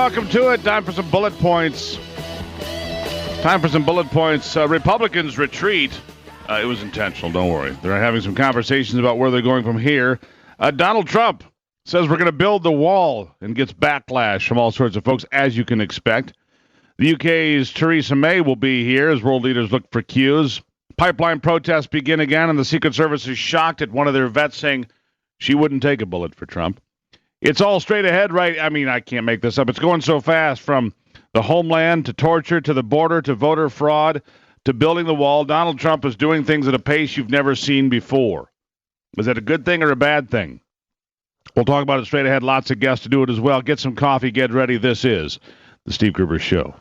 welcome to it. Time for some bullet points. Republicans retreat. It was intentional, don't worry. They're having some conversations about where they're going from here. Donald Trump says we're going to build the wall and gets backlash from all sorts of folks, as you can expect. The UK's Theresa May will be here as world leaders look for cues. Pipeline protests begin again, and the Secret Service is shocked at one of their vets saying she wouldn't take a bullet for Trump. It's all straight ahead, right? I mean, I can't make this up. It's going so fast, from the homeland to torture to the border to voter fraud to building the wall. Donald Trump is doing things at a pace you've never seen before. Is that a good thing or a bad thing? We'll talk about it straight ahead. Lots of guests to do it as well. Get some coffee. Get ready. This is the Steve Gruber Show.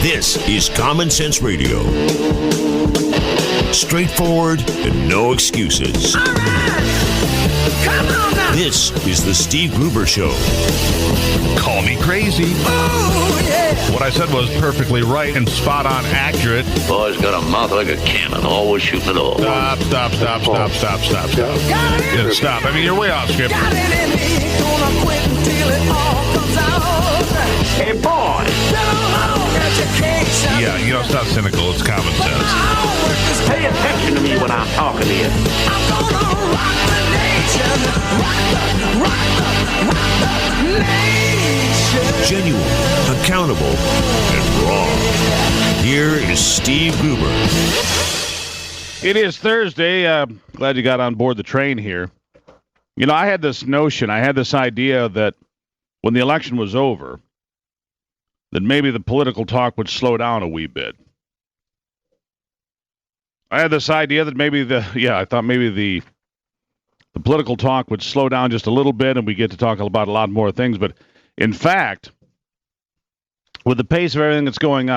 This is Common Sense Radio. Straightforward and no excuses. All right. Come on now. This is the Steve Gruber Show. Call me crazy. Oh, yeah. What I said was perfectly right and spot on accurate. Boy's got a mouth like a cannon, always shooting it all. Stop. Yeah, stop. I mean, you're way off script. Got it in me. Gonna quit until it all comes out. Hey, boy! Education. Yeah, you know, it's not cynical. It's common sense. Pay attention to me when I'm talking to you. I'm gonna rock the nation. Rock the nation. Genuine, accountable, and raw. Here is Steve Gruber. It is Thursday. Glad you got on board the train here. You know, I had this idea that when the election was over, that maybe the political talk would slow down a wee bit. I had this idea that I thought maybe the political talk would slow down just a little bit and we get to talk about a lot more things. But in fact, with the pace of everything that's going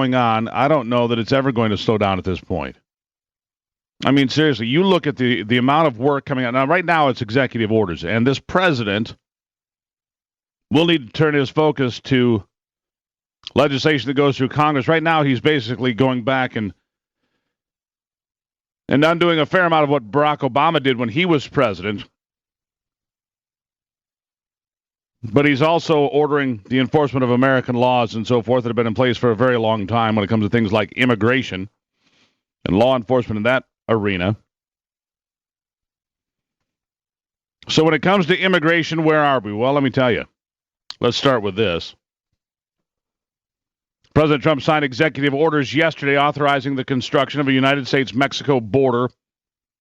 on, I don't know that it's ever going to slow down at this point. I mean, seriously, you look at the amount of work coming out. Now, right now, it's executive orders, and this president will need to turn his focus to legislation that goes through Congress. Right now, he's basically going back and undoing a fair amount of what Barack Obama did when he was president. But he's also ordering the enforcement of American laws and so forth that have been in place for a very long time when it comes to things like immigration and law enforcement in that arena. So when it comes to immigration, where are we? Well, let me tell you. Let's start with this. President Trump signed executive orders yesterday authorizing the construction of a United States-Mexico border.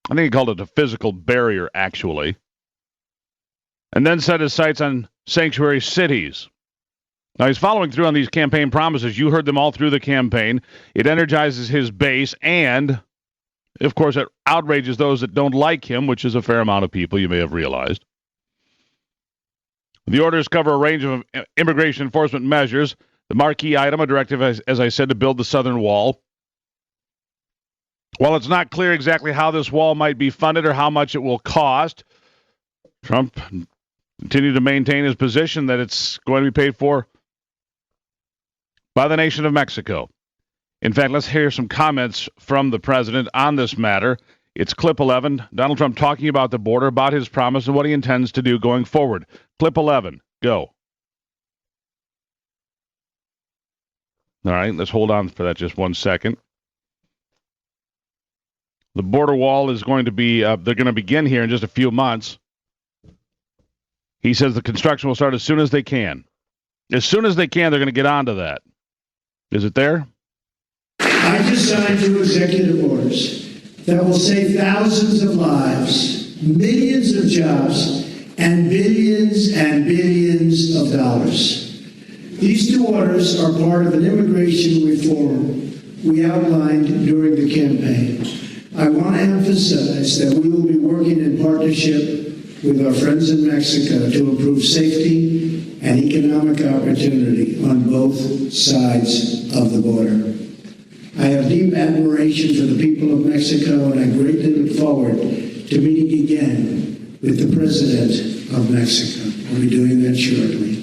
I think he called it a physical barrier, actually. And then set his sights on sanctuary cities. Now, he's following through on these campaign promises. You heard them all through the campaign. It energizes his base, and, of course, it outrages those that don't like him, which is a fair amount of people, you may have realized. The orders cover a range of immigration enforcement measures. The marquee item, a directive, as I said, to build the southern wall. While it's not clear exactly how this wall might be funded or how much it will cost, Trump continued to maintain his position that it's going to be paid for by the nation of Mexico. In fact, let's hear some comments from the president on this matter. It's clip 11, Donald Trump talking about the border, about his promise, and what he intends to do going forward. Clip 11, go. All right, let's hold on for that just 1 second. The border wall is going to be, they're going to begin here in just a few months. He says the construction will start as soon as they can. As soon as they can, they're going to get onto that. Is it there? I just signed 2 executive orders that will save thousands of lives, millions of jobs, and billions of dollars. These 2 orders are part of an immigration reform we outlined during the campaign. I want to emphasize that we will be working in partnership with our friends in Mexico to improve safety and economic opportunity on both sides of the border. I have deep admiration for the people of Mexico, and I greatly look forward to meeting again with the President of Mexico. We'll be doing that shortly.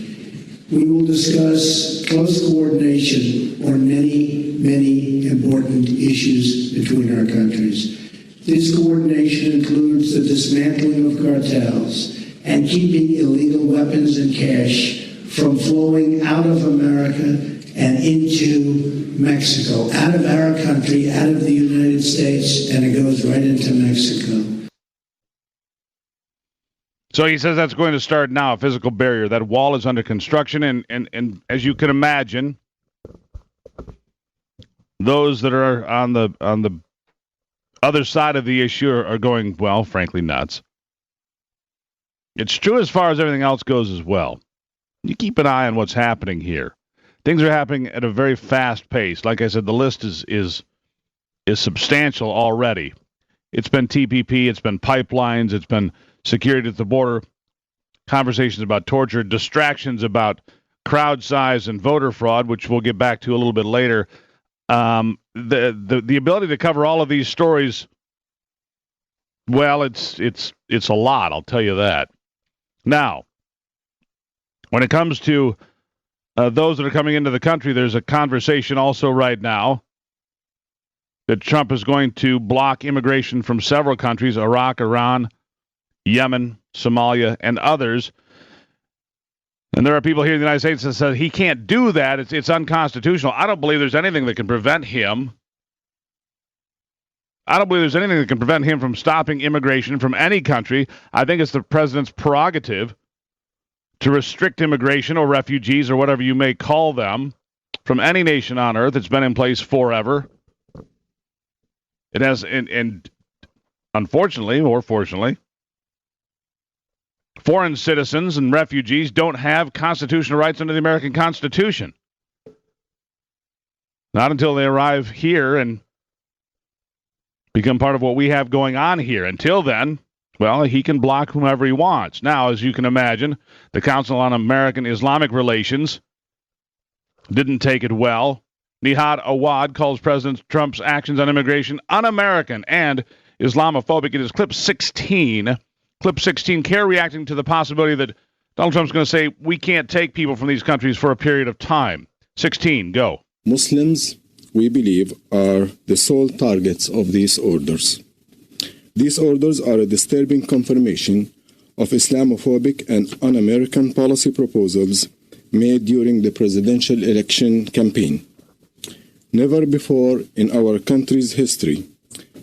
We will discuss close coordination on many important issues between our countries. This coordination includes the dismantling of cartels and keeping illegal weapons and cash from flowing out of America and into Mexico, out of our country, out of the United States, and it goes right into Mexico. So he says that's going to start now, a physical barrier. That wall is under construction, and as you can imagine, those that are on the other side of the issue are going, well, frankly, nuts. It's true as far as everything else goes as well. You keep an eye on what's happening here. Things are happening at a very fast pace. Like I said, the list is substantial already. It's been TPP, it's been pipelines, it's been security at the border, conversations about torture, distractions about crowd size and voter fraud, which we'll get back to a little bit later. The ability to cover all of these stories, well, it's a lot, I'll tell you that. Now, when it comes to those that are coming into the country, there's a conversation also right now that Trump is going to block immigration from several countries, Iraq, Iran, Yemen, Somalia, and others. And there are people here in the United States that say he can't do that. It's unconstitutional. I don't believe there's anything that can prevent him. I don't believe there's anything that can prevent him from stopping immigration from any country. I think it's the president's prerogative to restrict immigration or refugees or whatever you may call them from any nation on earth. It's been in place forever. It has, and unfortunately or fortunately, foreign citizens and refugees don't have constitutional rights under the American Constitution. Not until they arrive here and become part of what we have going on here. Until then, well, he can block whomever he wants. Now, as you can imagine, the Council on American Islamic Relations didn't take it well. Nihad Awad calls President Trump's actions on immigration un-American and Islamophobic. It is clip 16. Clip 16, CARE reacting to the possibility that Donald Trump's going to say we can't take people from these countries for a period of time. 16, go. Muslims, we believe, are the sole targets of these orders. These orders are a disturbing confirmation of Islamophobic and un-American policy proposals made during the presidential election campaign. Never before in our country's history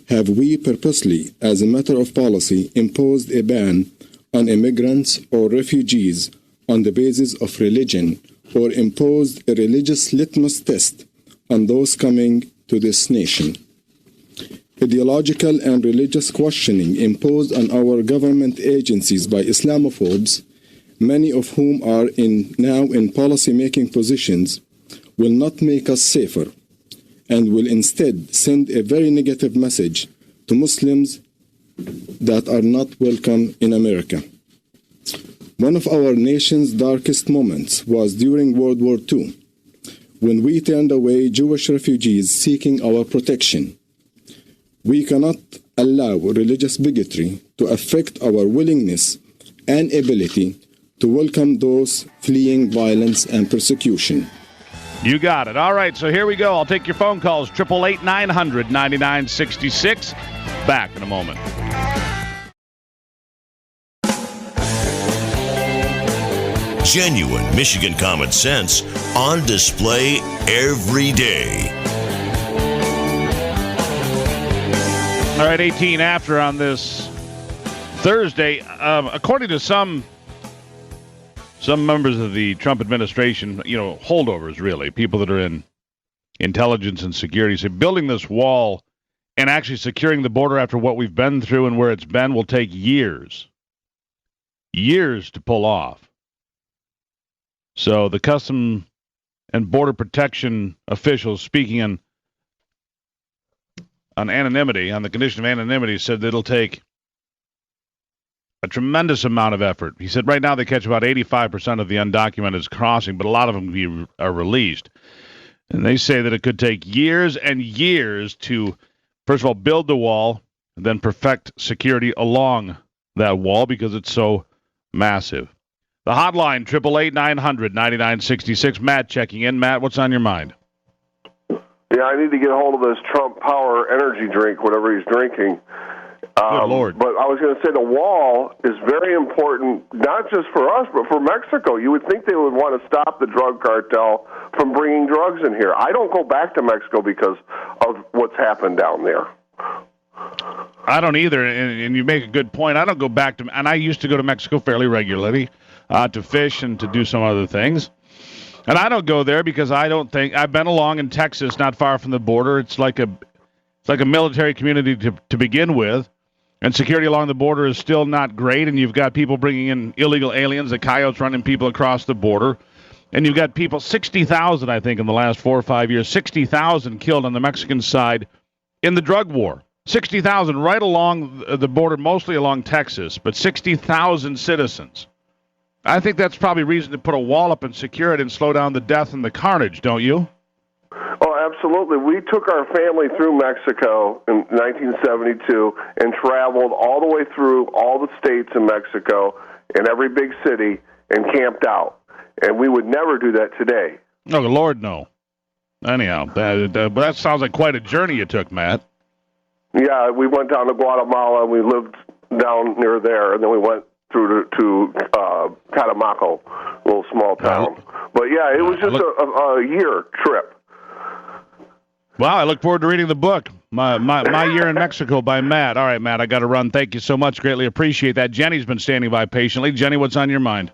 have we purposely, as a matter of policy, imposed a ban on immigrants or refugees on the basis of religion or imposed a religious litmus test on those coming to this nation. Ideological and religious questioning imposed on our government agencies by Islamophobes, many of whom are now in policy-making positions, will not make us safer and will instead send a very negative message to Muslims that are not welcome in America. One of our nation's darkest moments was during World War II, when we turned away Jewish refugees seeking our protection. We cannot allow religious bigotry to affect our willingness and ability to welcome those fleeing violence and persecution. You got it. All right, so here we go. I'll take your phone calls, 888-900-9966. Back in a moment. Genuine Michigan common sense on display every day. All right, 18 after on this Thursday. According to some members of the Trump administration, holdovers really, people that are in intelligence and security, say building this wall and actually securing the border after what we've been through and where it's been will take years. Years to pull off. So the Custom and Border Protection officials speaking on anonymity, on the condition of anonymity, said that it'll take a tremendous amount of effort. He said right now they catch about 85% of the undocumented crossing, but a lot of them are released. And they say that it could take years and years to, first of all, build the wall, and then perfect security along that wall because it's so massive. The hotline, 888-900-9966. Matt checking in. Matt, what's on your mind? Yeah, I need to get a hold of this Trump Power energy drink, whatever he's drinking. Good Lord. But I was going to say the wall is very important, not just for us, but for Mexico. You would think they would want to stop the drug cartel from bringing drugs in here. I don't go back to Mexico because of what's happened down there. I don't either, and you make a good point. I don't go back to, and I used to go to Mexico fairly regularly to fish and to do some other things. And I don't go there because I don't think, I've been along in Texas, not far from the border. It's like a military community to begin with. And security along the border is still not great, and you've got people bringing in illegal aliens, the coyotes running people across the border. And you've got people, 60,000, I think, in the last 4 or 5 years, 60,000 killed on the Mexican side in the drug war. 60,000 right along the border, mostly along Texas, but 60,000 citizens. I think that's probably reason to put a wall up and secure it and slow down the death and the carnage, don't you? Oh, absolutely. We took our family through Mexico in 1972 and traveled all the way through all the states in Mexico and every big city and camped out. And we would never do that today. Oh, Lord, no. Anyhow, that sounds like quite a journey you took, Matt. Yeah, we went down to Guatemala, and we lived down near there, and then we went through to Catemaco, a little small town. But, yeah, it was just a year trip. Well, I look forward to reading the book, My Year in Mexico by Matt. All right, Matt, I got to run. Thank you so much. Greatly appreciate that. Jenny's been standing by patiently. Jenny, what's on your mind?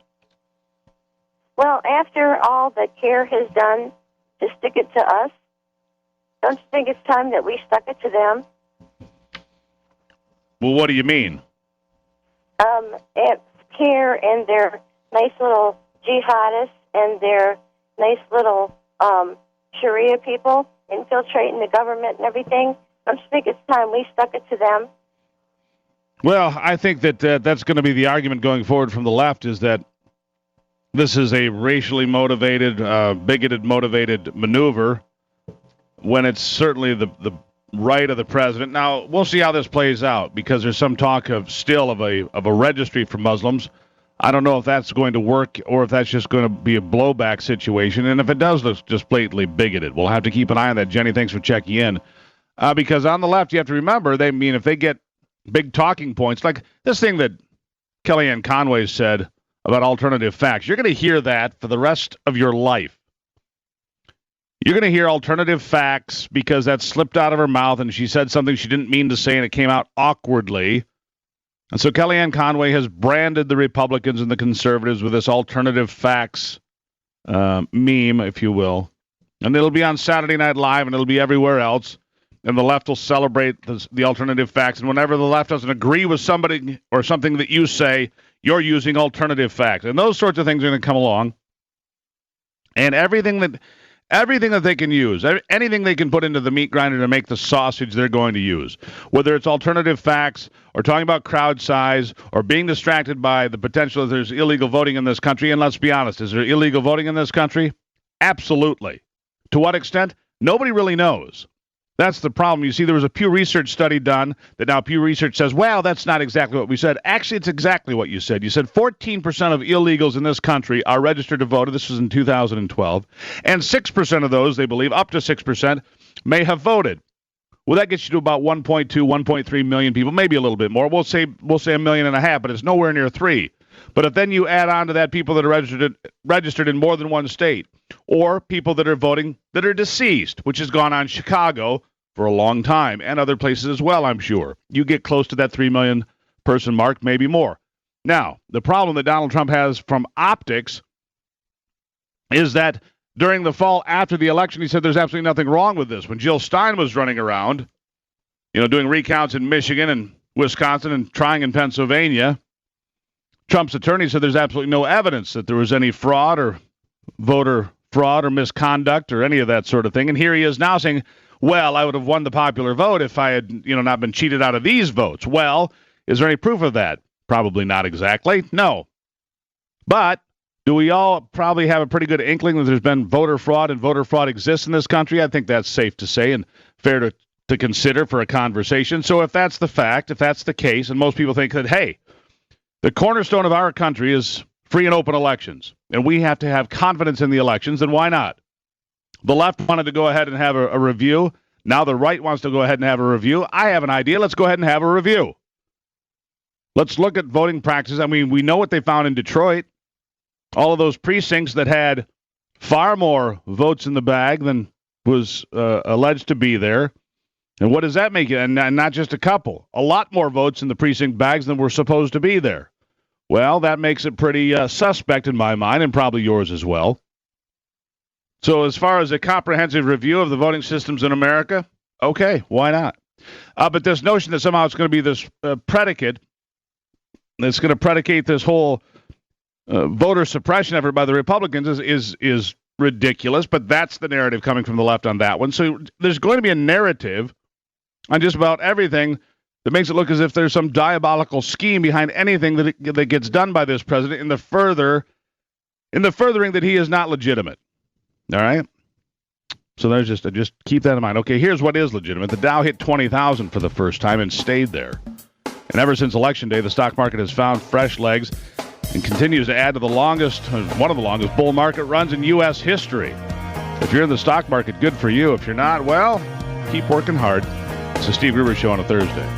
Well, after all that CARE has done to stick it to us, don't you think it's time that we stuck it to them? Well, what do you mean? It's CARE and their nice little jihadists and their nice little Sharia people infiltrating the government and everything. Don't you think it's time we stuck it to them? Well, I think that that's going to be the argument going forward from the left, is that this is a racially motivated, bigoted motivated maneuver when it's certainly the right of the president. Now, we'll see how this plays out, because there's some talk of a registry for Muslims. I don't know if that's going to work or if that's just going to be a blowback situation. And if it does look just blatantly bigoted, we'll have to keep an eye on that. Jenny, thanks for checking in. Because on the left, you have to remember, if they get big talking points, like this thing that Kellyanne Conway said about alternative facts, you're going to hear that for the rest of your life. You're going to hear alternative facts because that slipped out of her mouth and she said something she didn't mean to say and it came out awkwardly. And so Kellyanne Conway has branded the Republicans and the conservatives with this alternative facts meme, if you will. And it'll be on Saturday Night Live and it'll be everywhere else. And the left will celebrate the alternative facts. And whenever the left doesn't agree with somebody or something that you say, you're using alternative facts. And those sorts of things are going to come along. And everything that they can use, anything they can put into the meat grinder to make the sausage, they're going to use. Whether it's alternative facts or talking about crowd size or being distracted by the potential that there's illegal voting in this country. And let's be honest, is there illegal voting in this country? Absolutely. To what extent? Nobody really knows. That's the problem. You see, there was a Pew Research study done that now Pew Research says, well, that's not exactly what we said. Actually, it's exactly what you said. You said 14% of illegals in this country are registered to vote. This was in 2012. And 6% of those, they believe, up to 6%, may have voted. Well, that gets you to about 1.2, 1.3 million people, maybe a little bit more. We'll say 1.5 million, but it's nowhere near 3. But if then you add on to that people that are registered in more than one state, or people that are voting that are deceased, which has gone on in Chicago for a long time, and other places as well, I'm sure, you get close to that 3 million person mark, maybe more. Now, the problem that Donald Trump has from optics is that during the fall after the election, he said there's absolutely nothing wrong with this. When Jill Stein was running around, doing recounts in Michigan and Wisconsin and trying in Pennsylvania, Trump's attorney said there's absolutely no evidence that there was any fraud or voter fraud or misconduct or any of that sort of thing. And here he is now saying, well, I would have won the popular vote if I had, not been cheated out of these votes. Well, is there any proof of that? Probably not exactly. No. But do we all probably have a pretty good inkling that there's been voter fraud and voter fraud exists in this country? I think that's safe to say and fair to consider for a conversation. So if that's the fact, if that's the case, and most people think that, hey, the cornerstone of our country is free and open elections, and we have to have confidence in the elections, then why not? The left wanted to go ahead and have a review. Now the right wants to go ahead and have a review. I have an idea. Let's go ahead and have a review. Let's look at voting practices. I mean, we know what they found in Detroit. All of those precincts that had far more votes in the bag than was alleged to be there. And what does that make it? And not just a couple. A lot more votes in the precinct bags than were supposed to be there. Well, that makes it pretty suspect in my mind, and probably yours as well. So as far as a comprehensive review of the voting systems in America, okay, why not? But this notion that somehow it's going to be this predicate, that's going to predicate this whole voter suppression effort by the Republicans is ridiculous, but that's the narrative coming from the left on that one. So there's going to be a narrative on just about everything that makes it look as if there's some diabolical scheme behind anything that gets done by this president in the furthering that he is not legitimate. All right? So there's just keep that in mind. Okay, here's what is legitimate. The Dow hit 20,000 for the first time and stayed there. And ever since Election Day, the stock market has found fresh legs and continues to add to one of the longest bull market runs in U.S. history. If you're in the stock market, good for you. If you're not, well, keep working hard. It's the Steve Gruber Show on a Thursday.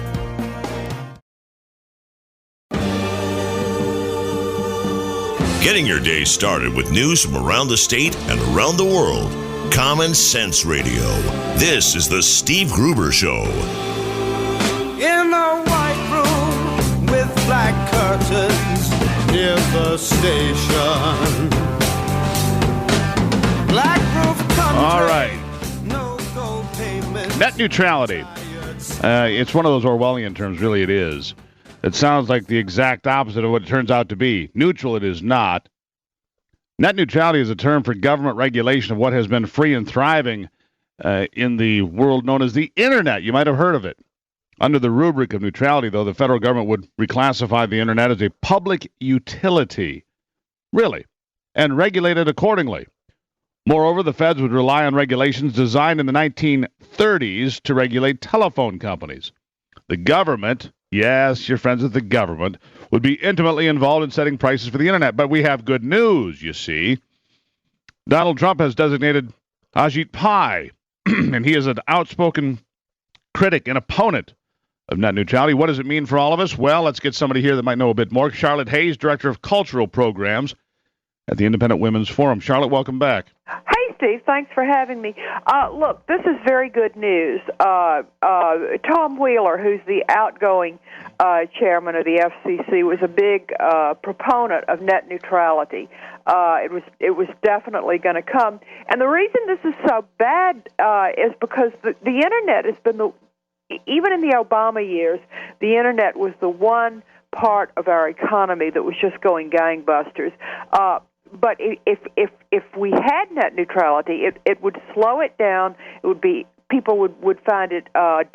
Getting your day started with news from around the state and around the world. Common Sense Radio. This is the Steve Gruber Show. In a white room with black curtains near the station. Black roof country. All right. No gold pavement. Net neutrality. It's one of those Orwellian terms, really it is. It sounds like the exact opposite of what it turns out to be. Neutral it is not. Net neutrality is a term for government regulation of what has been free and thriving in the world known as the Internet. You might have heard of it. Under the rubric of neutrality, though, the federal government would reclassify the Internet as a public utility. Really. And regulate it accordingly. Moreover, the feds would rely on regulations designed in the 1930s to regulate telephone companies. The government, yes, your friends at the government, would be intimately involved in setting prices for the Internet. But we have good news, you see. Donald Trump has designated Ajit Pai, and he is an outspoken critic and opponent of net neutrality. What does it mean for all of us? Well, let's get somebody here that might know a bit more. Charlotte Hayes, Director of Cultural Programs at the Independent Women's Forum. Charlotte, welcome back. Hey, Steve. Thanks for having me. Look, this is very good news. Tom Wheeler, who's the outgoing chairman of the FCC, was a big proponent of net neutrality. It was definitely going to come. And the reason this is so bad is because the Internet has been even in the Obama years, the Internet was the one part of our economy that was just going gangbusters. But if we had net neutrality, it would slow it down. It would be people would find it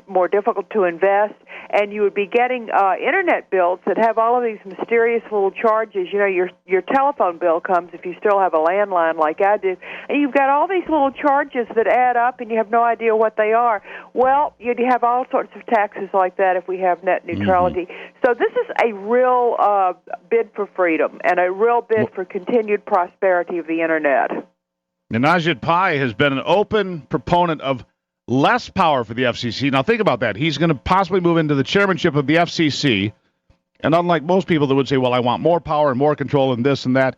more difficult to invest, and you would be getting Internet bills that have all of these mysterious little charges. You know, your telephone bill comes if you still have a landline like I do, and you've got all these little charges that add up, and you have no idea what they are. Well, you'd have all sorts of taxes like that if we have net neutrality. Mm-hmm. So this is a real bid for freedom and a real bid for continued prosperity of the Internet. And Ajit Pai has been an open proponent of less power for the FCC. Now, think about that. He's going to possibly move into the chairmanship of the FCC. And unlike most people that would say, well, I want more power and more control and this and that,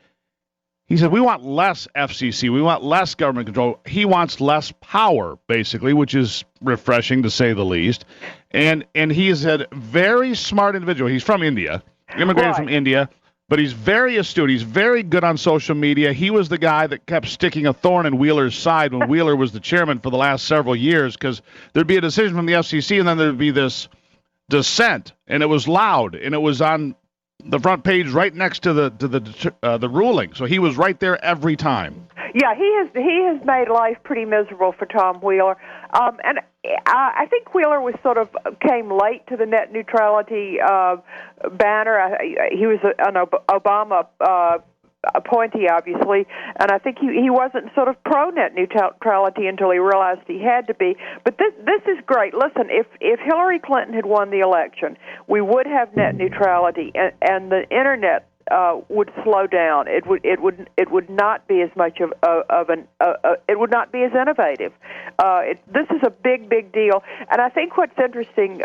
he said, we want less FCC. We want less government control. He wants less power, basically, which is refreshing to say the least. And he is a very smart individual. He's from India, immigrated from India. But he's very astute. He's very good on social media. He was the guy that kept sticking a thorn in Wheeler's side when Wheeler was the chairman for the last several years, because there'd be a decision from the FCC, and then there'd be this dissent, and it was loud, and it was on the front page right next to the ruling. So he was right there every time. Yeah, he has made life pretty miserable for Tom Wheeler, and I think Wheeler was came late to the net neutrality banner. He was an Obama appointee, obviously, and I think he wasn't pro net neutrality until he realized he had to be. But this is great. Listen, if Hillary Clinton had won the election, we would have net neutrality, and the Internet would slow down. It would not be as much of it would not be as innovative. This is a big deal, and I think what's interesting,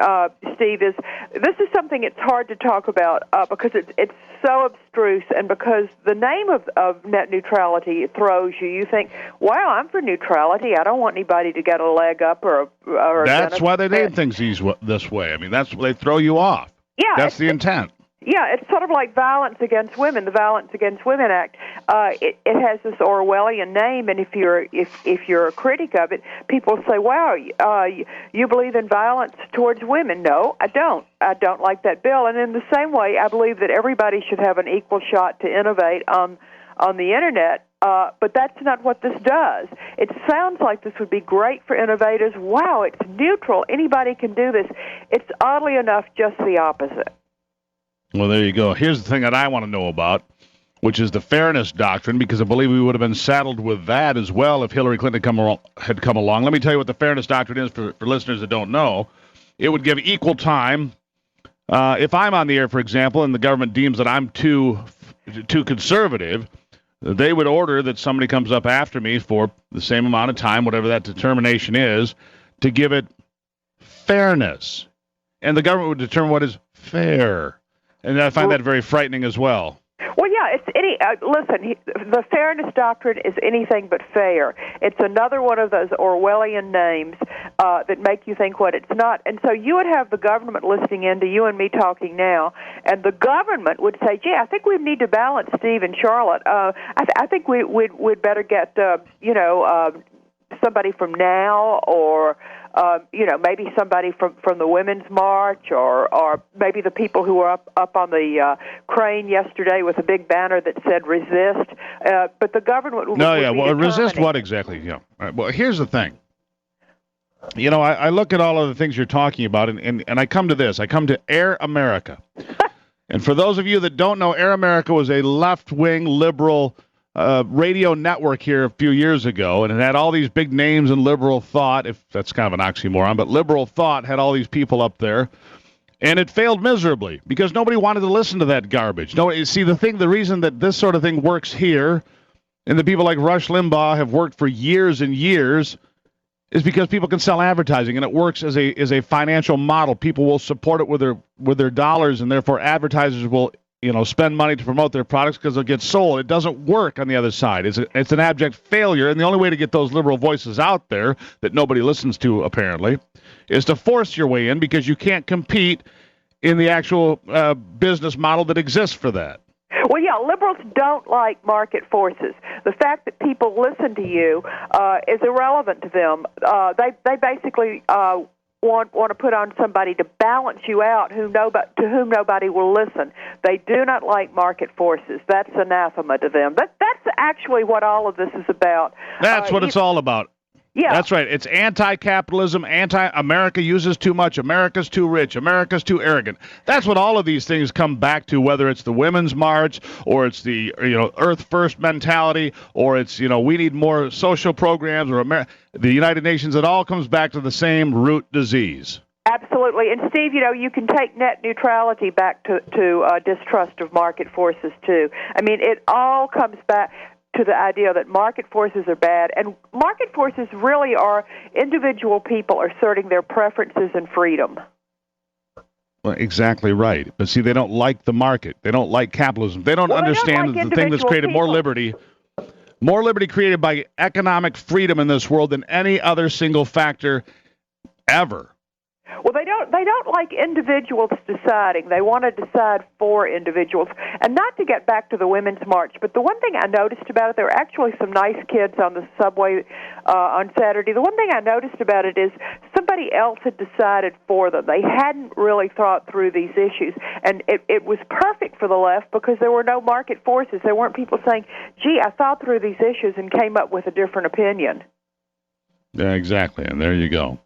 Steve, is this is something it's hard to talk about because it's so abstruse, and because the name of net neutrality throws you. You think, wow, I'm for neutrality. I don't want anybody to get a leg up or that's why they name things this way. I mean, that's they throw you off. Yeah, that's the intent. Yeah, it's sort of like violence against women. The Violence Against Women Act. It has this Orwellian name, and if you're a critic of it, people say, "Wow, you believe in violence towards women?" No, I don't. I don't like that bill. And in the same way, I believe that everybody should have an equal shot to innovate on the internet. But that's not what this does. It sounds like this would be great for innovators. Wow, it's neutral. Anybody can do this. It's oddly enough just the opposite. Well, there you go. Here's the thing that I want to know about, which is the fairness doctrine, because I believe we would have been saddled with that as well if Hillary Clinton had come along. Let me tell you what the fairness doctrine is for listeners that don't know. It would give equal time. If I'm on the air, for example, and the government deems that I'm too conservative, they would order that somebody comes up after me for the same amount of time, whatever that determination is, to give it fairness. And the government would determine what is fair. And I find that very frightening as well. Well, yeah, it's listen, the fairness doctrine is anything but fair. It's another one of those Orwellian names that make you think what it's not. And so you would have the government listening in to you and me talking now, and the government would say, gee, I think we need to balance Steve and Charlotte. I think we'd better get, somebody from Now, or maybe somebody from the Women's March, or maybe the people who were up on the crane yesterday with a big banner that said "Resist." But the government would resist what exactly? Yeah. Right. Well, here's the thing. I look at all of the things you're talking about, and I come to this. I come to Air America. And for those of you that don't know, Air America was a left-wing liberal radio network here a few years ago, and it had all these big names in liberal thought, if that's kind of an oxymoron, but liberal thought had all these people up there, and it failed miserably because nobody wanted to listen to that garbage. No, see, the reason that this sort of thing works here, and the people like Rush Limbaugh have worked for years and years, is because people can sell advertising, and it works as a financial model. People will support it with their dollars, and therefore advertisers will spend money to promote their products because they'll get sold. It doesn't work on the other side. It's an abject failure, and the only way to get those liberal voices out there that nobody listens to, apparently, is to force your way in, because you can't compete in the actual business model that exists for that. Well, yeah, liberals don't like market forces. The fact that people listen to you is irrelevant to them. They basically want to put on somebody to balance you out to whom nobody will listen. They do not like market forces. That's anathema to them. That's actually what all of this is about. That's what it's all about. Yeah. That's right. It's anti-capitalism, America uses too much, America's too rich, America's too arrogant. That's what all of these things come back to, whether it's the Women's March, or it's the Earth First mentality, or it's we need more social programs, or the United Nations. It all comes back to the same root disease. Absolutely. And, Steve, you can take net neutrality back to distrust of market forces, too. I mean, it all comes back to the idea that market forces are bad, and market forces really are individual people asserting their preferences and freedom. Well, exactly right. But see, they don't like the market. They don't like capitalism. They don't understand the thing that's created more liberty created by economic freedom in this world than any other single factor ever. Well, they don't like individuals deciding. They want to decide for individuals. And not to get back to the Women's March, but the one thing I noticed about it, there were actually some nice kids on the subway on Saturday. The one thing I noticed about it is somebody else had decided for them. They hadn't really thought through these issues. And it was perfect for the left because there were no market forces. There weren't people saying, gee, I thought through these issues and came up with a different opinion. Yeah, exactly, and there you go.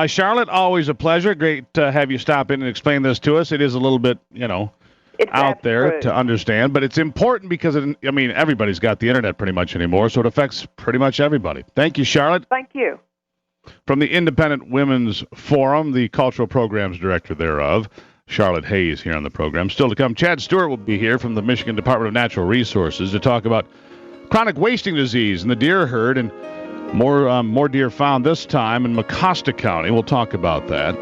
Charlotte, always a pleasure. Great to have you stop in and explain this to us. It is a little bit, it's out there to understand, but it's important because, everybody's got the internet pretty much anymore, so it affects pretty much everybody. Thank you, Charlotte. Thank you. From the Independent Women's Forum, the Cultural Programs Director thereof. Charlotte Hayes here on the program. Still to come, Chad Stewart will be here from the Michigan Department of Natural Resources to talk about chronic wasting disease in the deer herd and more deer found this time in Mecosta County. We'll talk about that.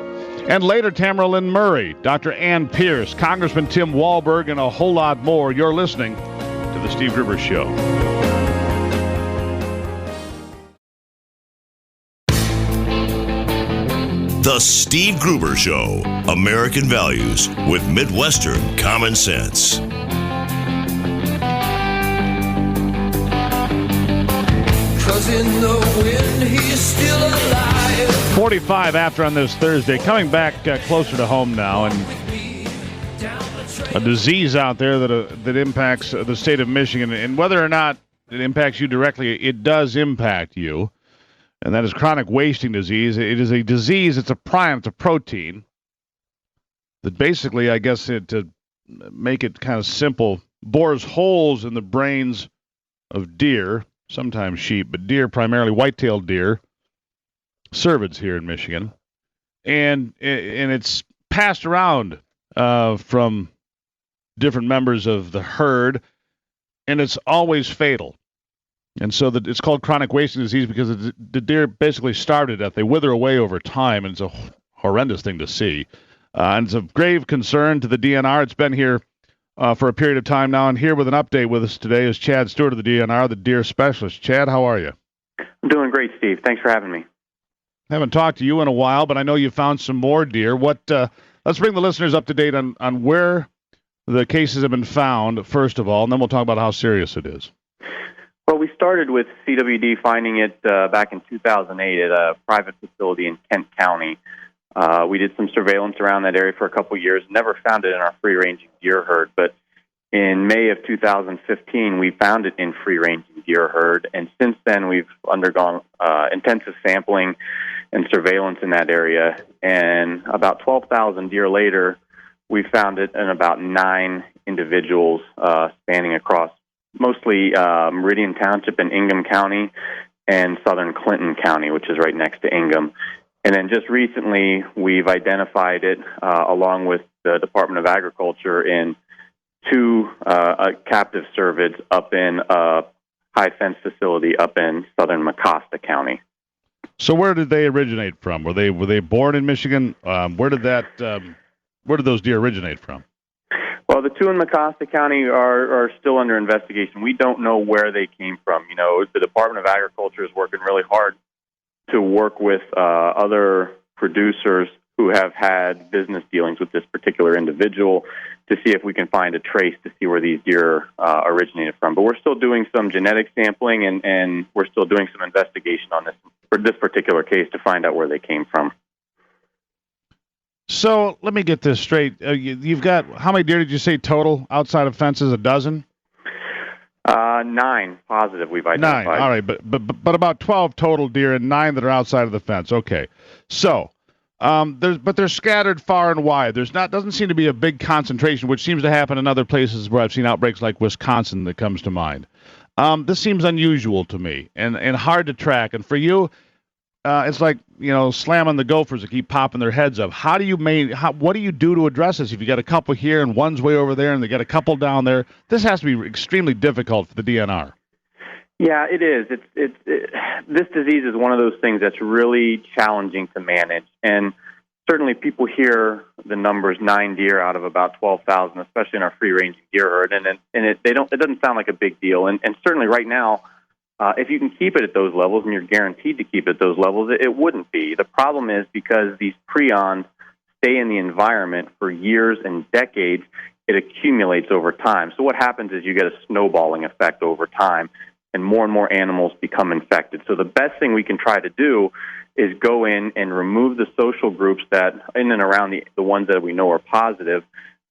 And later, Tamyra Lynn Murray, Dr. Ann Pierce, Congressman Tim Walberg, and a whole lot more. You're listening to The Steve Gruber Show. The Steve Gruber Show, American values with Midwestern common sense. In the wind, he's still alive. 45 after on this Thursday. Coming back closer to home now, and a disease out there that impacts the state of Michigan. And whether or not it impacts you directly, it does impact you. And that is chronic wasting disease. It is a disease, it's a prion, it's a protein that basically, I guess, to make it kind of simple, bores holes in the brains of deer, sometimes sheep, but deer, primarily white-tailed deer, cervids here in Michigan. And it's passed around from different members of the herd, and it's always fatal. And so it's called chronic wasting disease because the deer basically starve to death. They wither away over time, and it's a horrendous thing to see. And it's of grave concern to the DNR. It's been here for a period of time now, and here with an update with us today is Chad Stewart of the DNR, the deer specialist. Chad, how are you? I'm doing great, Steve. Thanks for having me. Haven't talked to you in a while, but I know you found some more deer. Let's bring the listeners up to date on where the cases have been found, first of all, and then we'll talk about how serious it is. Well, we started with CWD finding it back in 2008 at a private facility in Kent County. We did some surveillance around that area for a couple of years, never found it in our free-ranging deer herd, but in May of 2015, we found it in free-ranging deer herd, and since then we've undergone intensive sampling and surveillance in that area, and about 12,000 deer later, we found it in about 9 individuals spanning across mostly Meridian Township in Ingham County and southern Clinton County, which is right next to Ingham. And then just recently, we've identified it along with the Department of Agriculture in 2 captive cervids up in a high fence facility up in southern Mecosta County. So where did they originate from? Were they born in Michigan? Where did those deer originate from? Well, the 2 in Mecosta County are still under investigation. We don't know where they came from. You know, the Department of Agriculture is working really hard to work with other producers who have had business dealings with this particular individual to see if we can find a trace to see where these deer originated from. But we're still doing some genetic sampling, and we're still doing some investigation on this particular case to find out where they came from. So let me get this straight. You've got, how many deer did you say total outside of fences? A dozen? 9 positive we've identified. 9, all right, but about 12 total deer and 9 that are outside of the fence. Okay, so they're scattered far and wide. Doesn't seem to be a big concentration, which seems to happen in other places where I've seen outbreaks like Wisconsin that comes to mind. This seems unusual to me and hard to track. And for you, it's like, you know, slamming the gophers that keep popping their heads up. What do you do to address this? If you got a couple here and one's way over there and they got a couple down there, this has to be extremely difficult for the DNR. Yeah, it is. This disease is one of those things that's really challenging to manage. And certainly people hear the numbers 9 deer out of about 12,000, especially in our free-ranging deer herd, and it doesn't sound like a big deal. And certainly right now, if you can keep it at those levels, and you're guaranteed to keep it at those levels, it wouldn't be. The problem is because these prions stay in the environment for years and decades, it accumulates over time. So what happens is you get a snowballing effect over time, and more animals become infected. So the best thing we can try to do is go in and remove the social groups that, in and around the ones that we know are positive,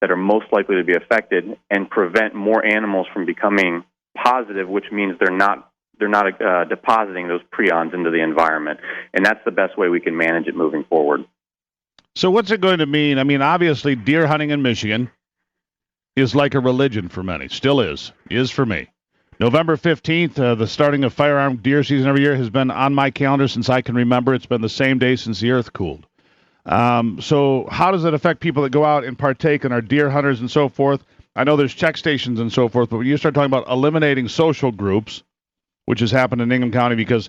that are most likely to be affected, and prevent more animals from becoming positive, which means they're not depositing those prions into the environment. And that's the best way we can manage it moving forward. So what's it going to mean? I mean, obviously, deer hunting in Michigan is like a religion for many. Still is for me. November 15th, the starting of firearm deer season every year has been on my calendar since I can remember. It's been the same day since the earth cooled. So how does it affect people that go out and partake and are deer hunters and so forth? I know there's check stations and so forth, but when you start talking about eliminating social groups, which has happened in Ingham County because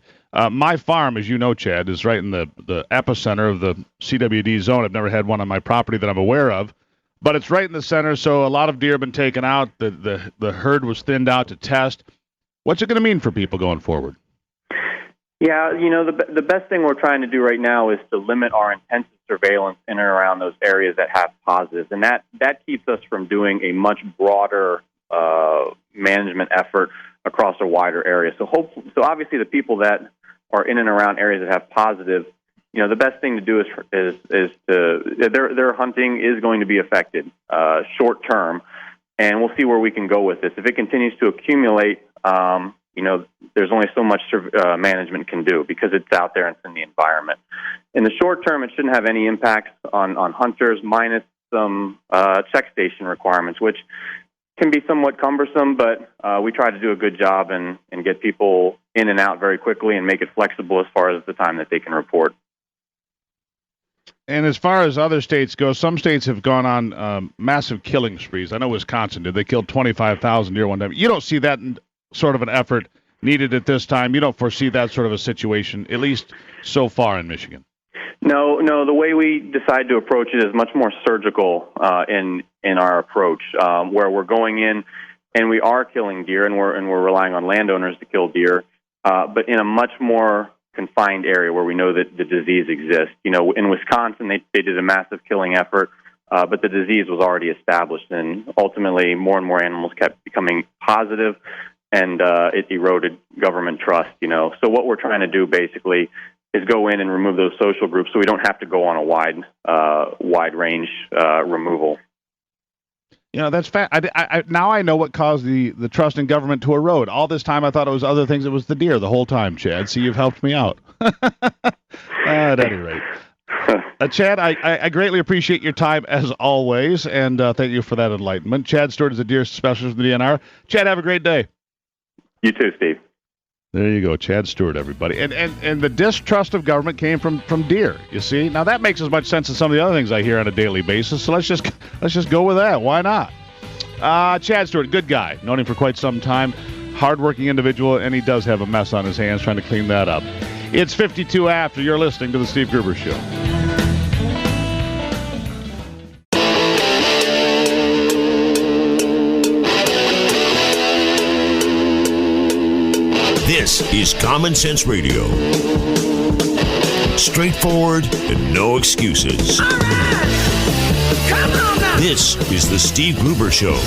my farm, as you know, Chad, is right in the epicenter of the CWD zone. I've never had one on my property that I'm aware of, but it's right in the center, so a lot of deer have been taken out. The herd was thinned out to test. What's it going to mean for people going forward? Yeah, the best thing we're trying to do right now is to limit our intensive surveillance in and around those areas that have positives, and that keeps us from doing a much broader management effort across a wider area. So obviously the people that are in and around areas that have positive, the best thing to do is their hunting is going to be affected short term, and we'll see where we can go with this. If it continues to accumulate, there's only so much management can do because it's out there and it's in the environment. In the short term, it shouldn't have any impacts on hunters, minus some check station requirements, which can be somewhat cumbersome, but we try to do a good job and get people in and out very quickly and make it flexible as far as the time that they can report. And as far as other states go, some states have gone on massive killing sprees. I know Wisconsin did. They killed 25,000 deer one time. You don't see that sort of an effort needed at this time. You don't foresee that sort of a situation, at least so far in Michigan. No. The way we decide to approach it is much more surgical in our approach, where we're going in and we are killing deer, and we're relying on landowners to kill deer, but in a much more confined area where we know that the disease exists. In Wisconsin, they did a massive killing effort, but the disease was already established, and ultimately more and more animals kept becoming positive, and it eroded government trust. So what we're trying to do basically is go in and remove those social groups so we don't have to go on a wide range removal. That's now I know what caused the trust in government to erode. All this time I thought it was other things. It was the deer the whole time, Chad. So you've helped me out. At any rate. Chad, I greatly appreciate your time as always, and thank you for that enlightenment. Chad Stewart is a deer specialist in the DNR. Chad, have a great day. You too, Steve. There you go, Chad Stewart, everybody. And the distrust of government came from deer, you see? Now, that makes as much sense as some of the other things I hear on a daily basis, so let's just go with that. Why not? Chad Stewart, good guy. Known him for quite some time. Hardworking individual, and he does have a mess on his hands trying to clean that up. It's 52 after. You're listening to The Steve Gruber Show. This is Common Sense Radio. Straightforward and no excuses. All right. Come on now. This is the Steve Gruber Show.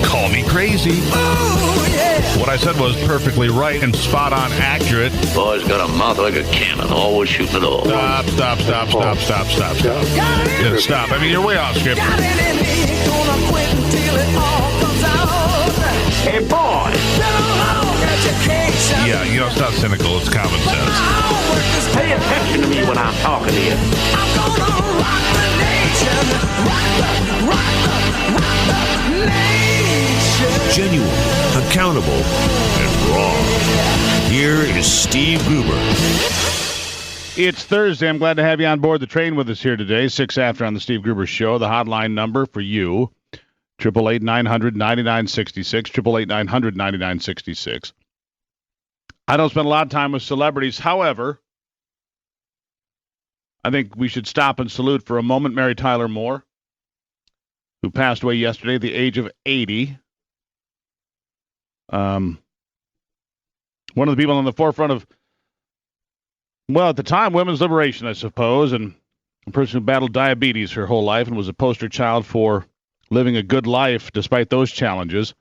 Call me crazy. Oh, yeah. What I said was perfectly right and spot on accurate. Boy's got a mouth like a cannon, always shooting it all. Stop. Yeah, stop. I mean, you're way off script. Got it in me, gonna quit until it all comes out. Hey, boy. Been a long education. Yeah, it's not cynical. It's common sense. Pay attention to me when I'm talking to you. I'm gonna rock the nation. Rock the nation. Genuine, accountable, and raw. Here is Steve Gruber. It's Thursday. I'm glad to have you on board the train with us here today. 6 after on the Steve Gruber Show. The hotline number for you, 888-900-9966, 888-900-9966. I don't spend a lot of time with celebrities. However, I think we should stop and salute for a moment Mary Tyler Moore, who passed away yesterday at the age of 80. One of the people on the forefront of, well, at the time, women's liberation, I suppose, and a person who battled diabetes her whole life and was a poster child for living a good life despite those challenges.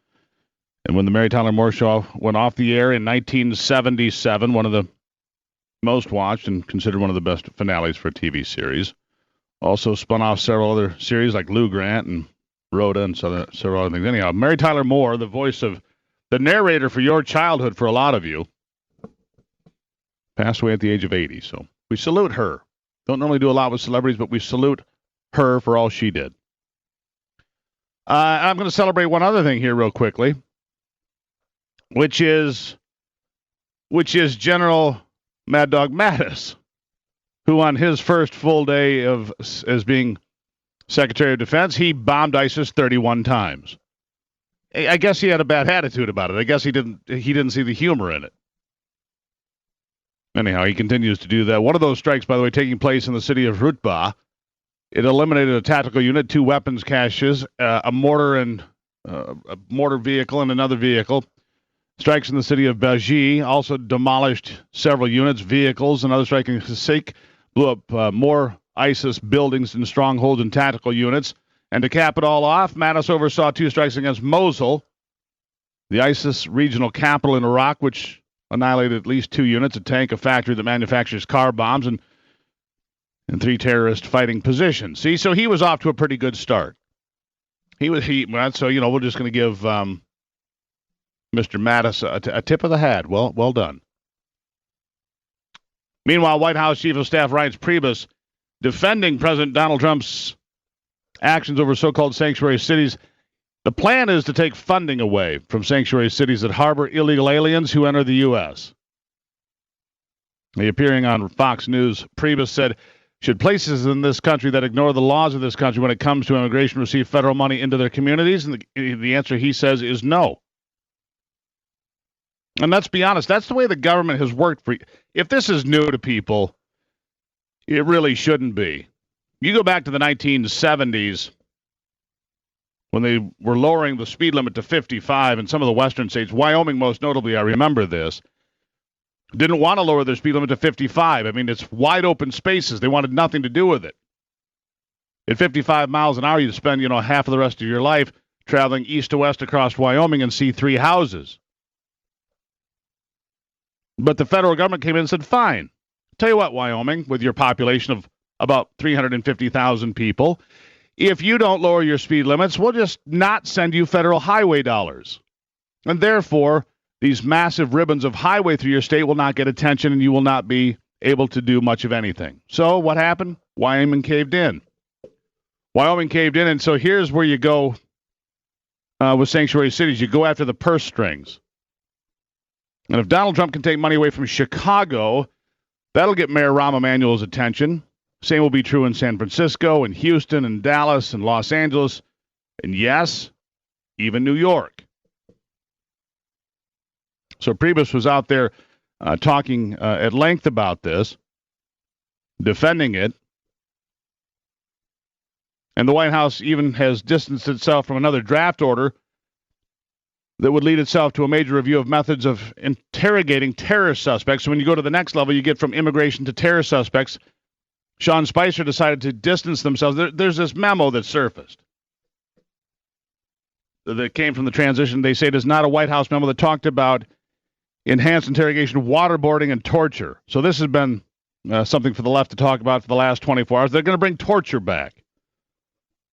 And when the Mary Tyler Moore Show went off the air in 1977, one of the most watched and considered one of the best finales for a TV series. Also spun off several other series like Lou Grant and Rhoda and several other things. Anyhow, Mary Tyler Moore, the voice of the narrator for your childhood for a lot of you, passed away at the age of 80. So we salute her. Don't normally do a lot with celebrities, but we salute her for all she did. I'm going to celebrate one other thing here real quickly, which is General Mad Dog Mattis. who on his first full day as being Secretary of Defense, he bombed ISIS 31 times. I guess he had a bad attitude about it. I guess he didn't see the humor in it. Anyhow, he continues to do that. One of those strikes, by the way, taking place in the city of Rutba. It eliminated a tactical unit, 2 weapons caches, a mortar vehicle and another vehicle. Strikes in the city of Baji also demolished several units, vehicles. Another strike in Kasik blew up more ISIS buildings and strongholds and tactical units. And to cap it all off, Mattis oversaw 2 strikes against Mosul, the ISIS regional capital in Iraq, which annihilated at least 2 units, a tank, a factory that manufactures car bombs, and 3 terrorist fighting positions. See, so he was off to a pretty good start. So, we're just going to give Mr. Mattis a tip of the hat. Well done. Meanwhile, White House Chief of Staff Reince Priebus defending President Donald Trump's actions over so-called sanctuary cities. The plan is to take funding away from sanctuary cities that harbor illegal aliens who enter the U.S. Appearing on Fox News, Priebus said, should places in this country that ignore the laws of this country when it comes to immigration receive federal money into their communities? And the answer, he says, is no. And let's be honest, that's the way the government has worked. If this is new to people, it really shouldn't be. You go back to the 1970s when they were lowering the speed limit to 55 in some of the western states. Wyoming, most notably, I remember this, didn't want to lower their speed limit to 55. I mean, it's wide open spaces. They wanted nothing to do with it. At 55 miles an hour, you'd spend, half of the rest of your life traveling east to west across Wyoming and see 3 houses. But the federal government came in and said, fine. Tell you what, Wyoming, with your population of about 350,000 people, if you don't lower your speed limits, we'll just not send you federal highway dollars. And therefore, these massive ribbons of highway through your state will not get attention and you will not be able to do much of anything. So what happened? Wyoming caved in. And so here's where you go with sanctuary cities. You go after the purse strings. And if Donald Trump can take money away from Chicago, that'll get Mayor Rahm Emanuel's attention. Same will be true in San Francisco and Houston and Dallas and Los Angeles. And yes, even New York. So Priebus was out there talking at length about this, defending it. And the White House even has distanced itself from another draft order that would lead itself to a major review of methods of interrogating terror suspects. So when you go to the next level, you get from immigration to terror suspects. Sean Spicer decided to distance themselves. There's this memo that surfaced that came from the transition. They say it is not a White House memo that talked about enhanced interrogation, waterboarding, and torture. So this has been something for the left to talk about for the last 24 hours. They're going to bring torture back.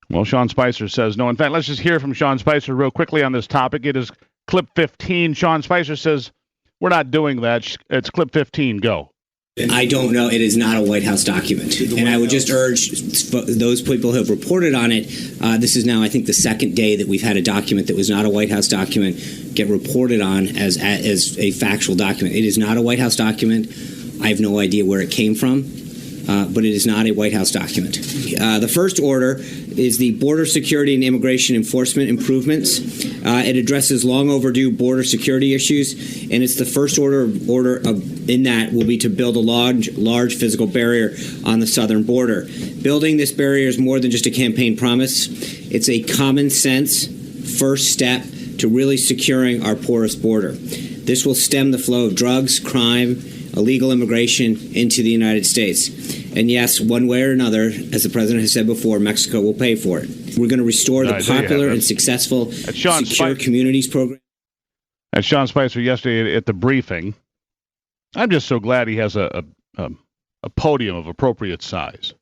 Well, Sean Spicer says no. In fact, let's just hear from Sean Spicer real quickly on this topic. It is clip 15. Sean Spicer says, we're not doing that. It's clip 15. Go. I don't know. It is not a White House document. And I would just urge those people who have reported on it, this is now, I think, the second day that we've had a document that was not a White House document get reported on as a factual document. It is not a White House document. I have no idea where it came from, but it is not a White House document. The first order is the Border Security and Immigration Enforcement Improvements. It addresses long overdue border security issues, and it's the first order in that will be to build a large physical barrier on the southern border. Building this barrier is more than just a campaign promise. It's a common sense first step to really securing our porous border. This will stem the flow of drugs, crime, illegal immigration into the United States. And yes, one way or another, as the president has said before, Mexico will pay for it. We're going to restore the popular and successful Secure Communities program. That's Sean Spicer yesterday at the briefing. I'm just so glad he has a podium of appropriate size,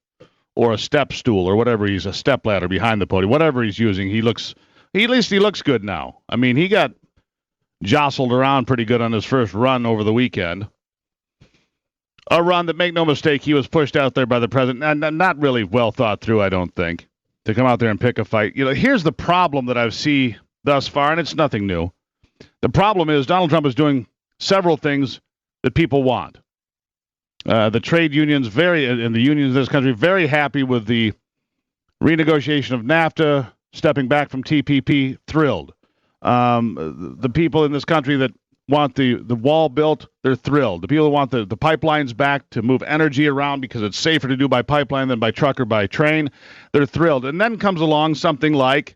or a step stool, or whatever. He's a step ladder behind the podium. Whatever he's using, at least he looks good now. I mean, he got jostled around pretty good on his first run over the weekend. A run that, make no mistake, he was pushed out there by the president, and not really well thought through, I don't think, to come out there and pick a fight. Here's the problem that I've seen thus far, and it's nothing new. The problem is Donald Trump is doing several things that people want. The trade unions and the unions in this country very happy with the renegotiation of NAFTA, stepping back from TPP, thrilled. The people in this country that want the wall built, they're thrilled. The people who want the pipelines back to move energy around because it's safer to do by pipeline than by truck or by train, they're thrilled. And then comes along something like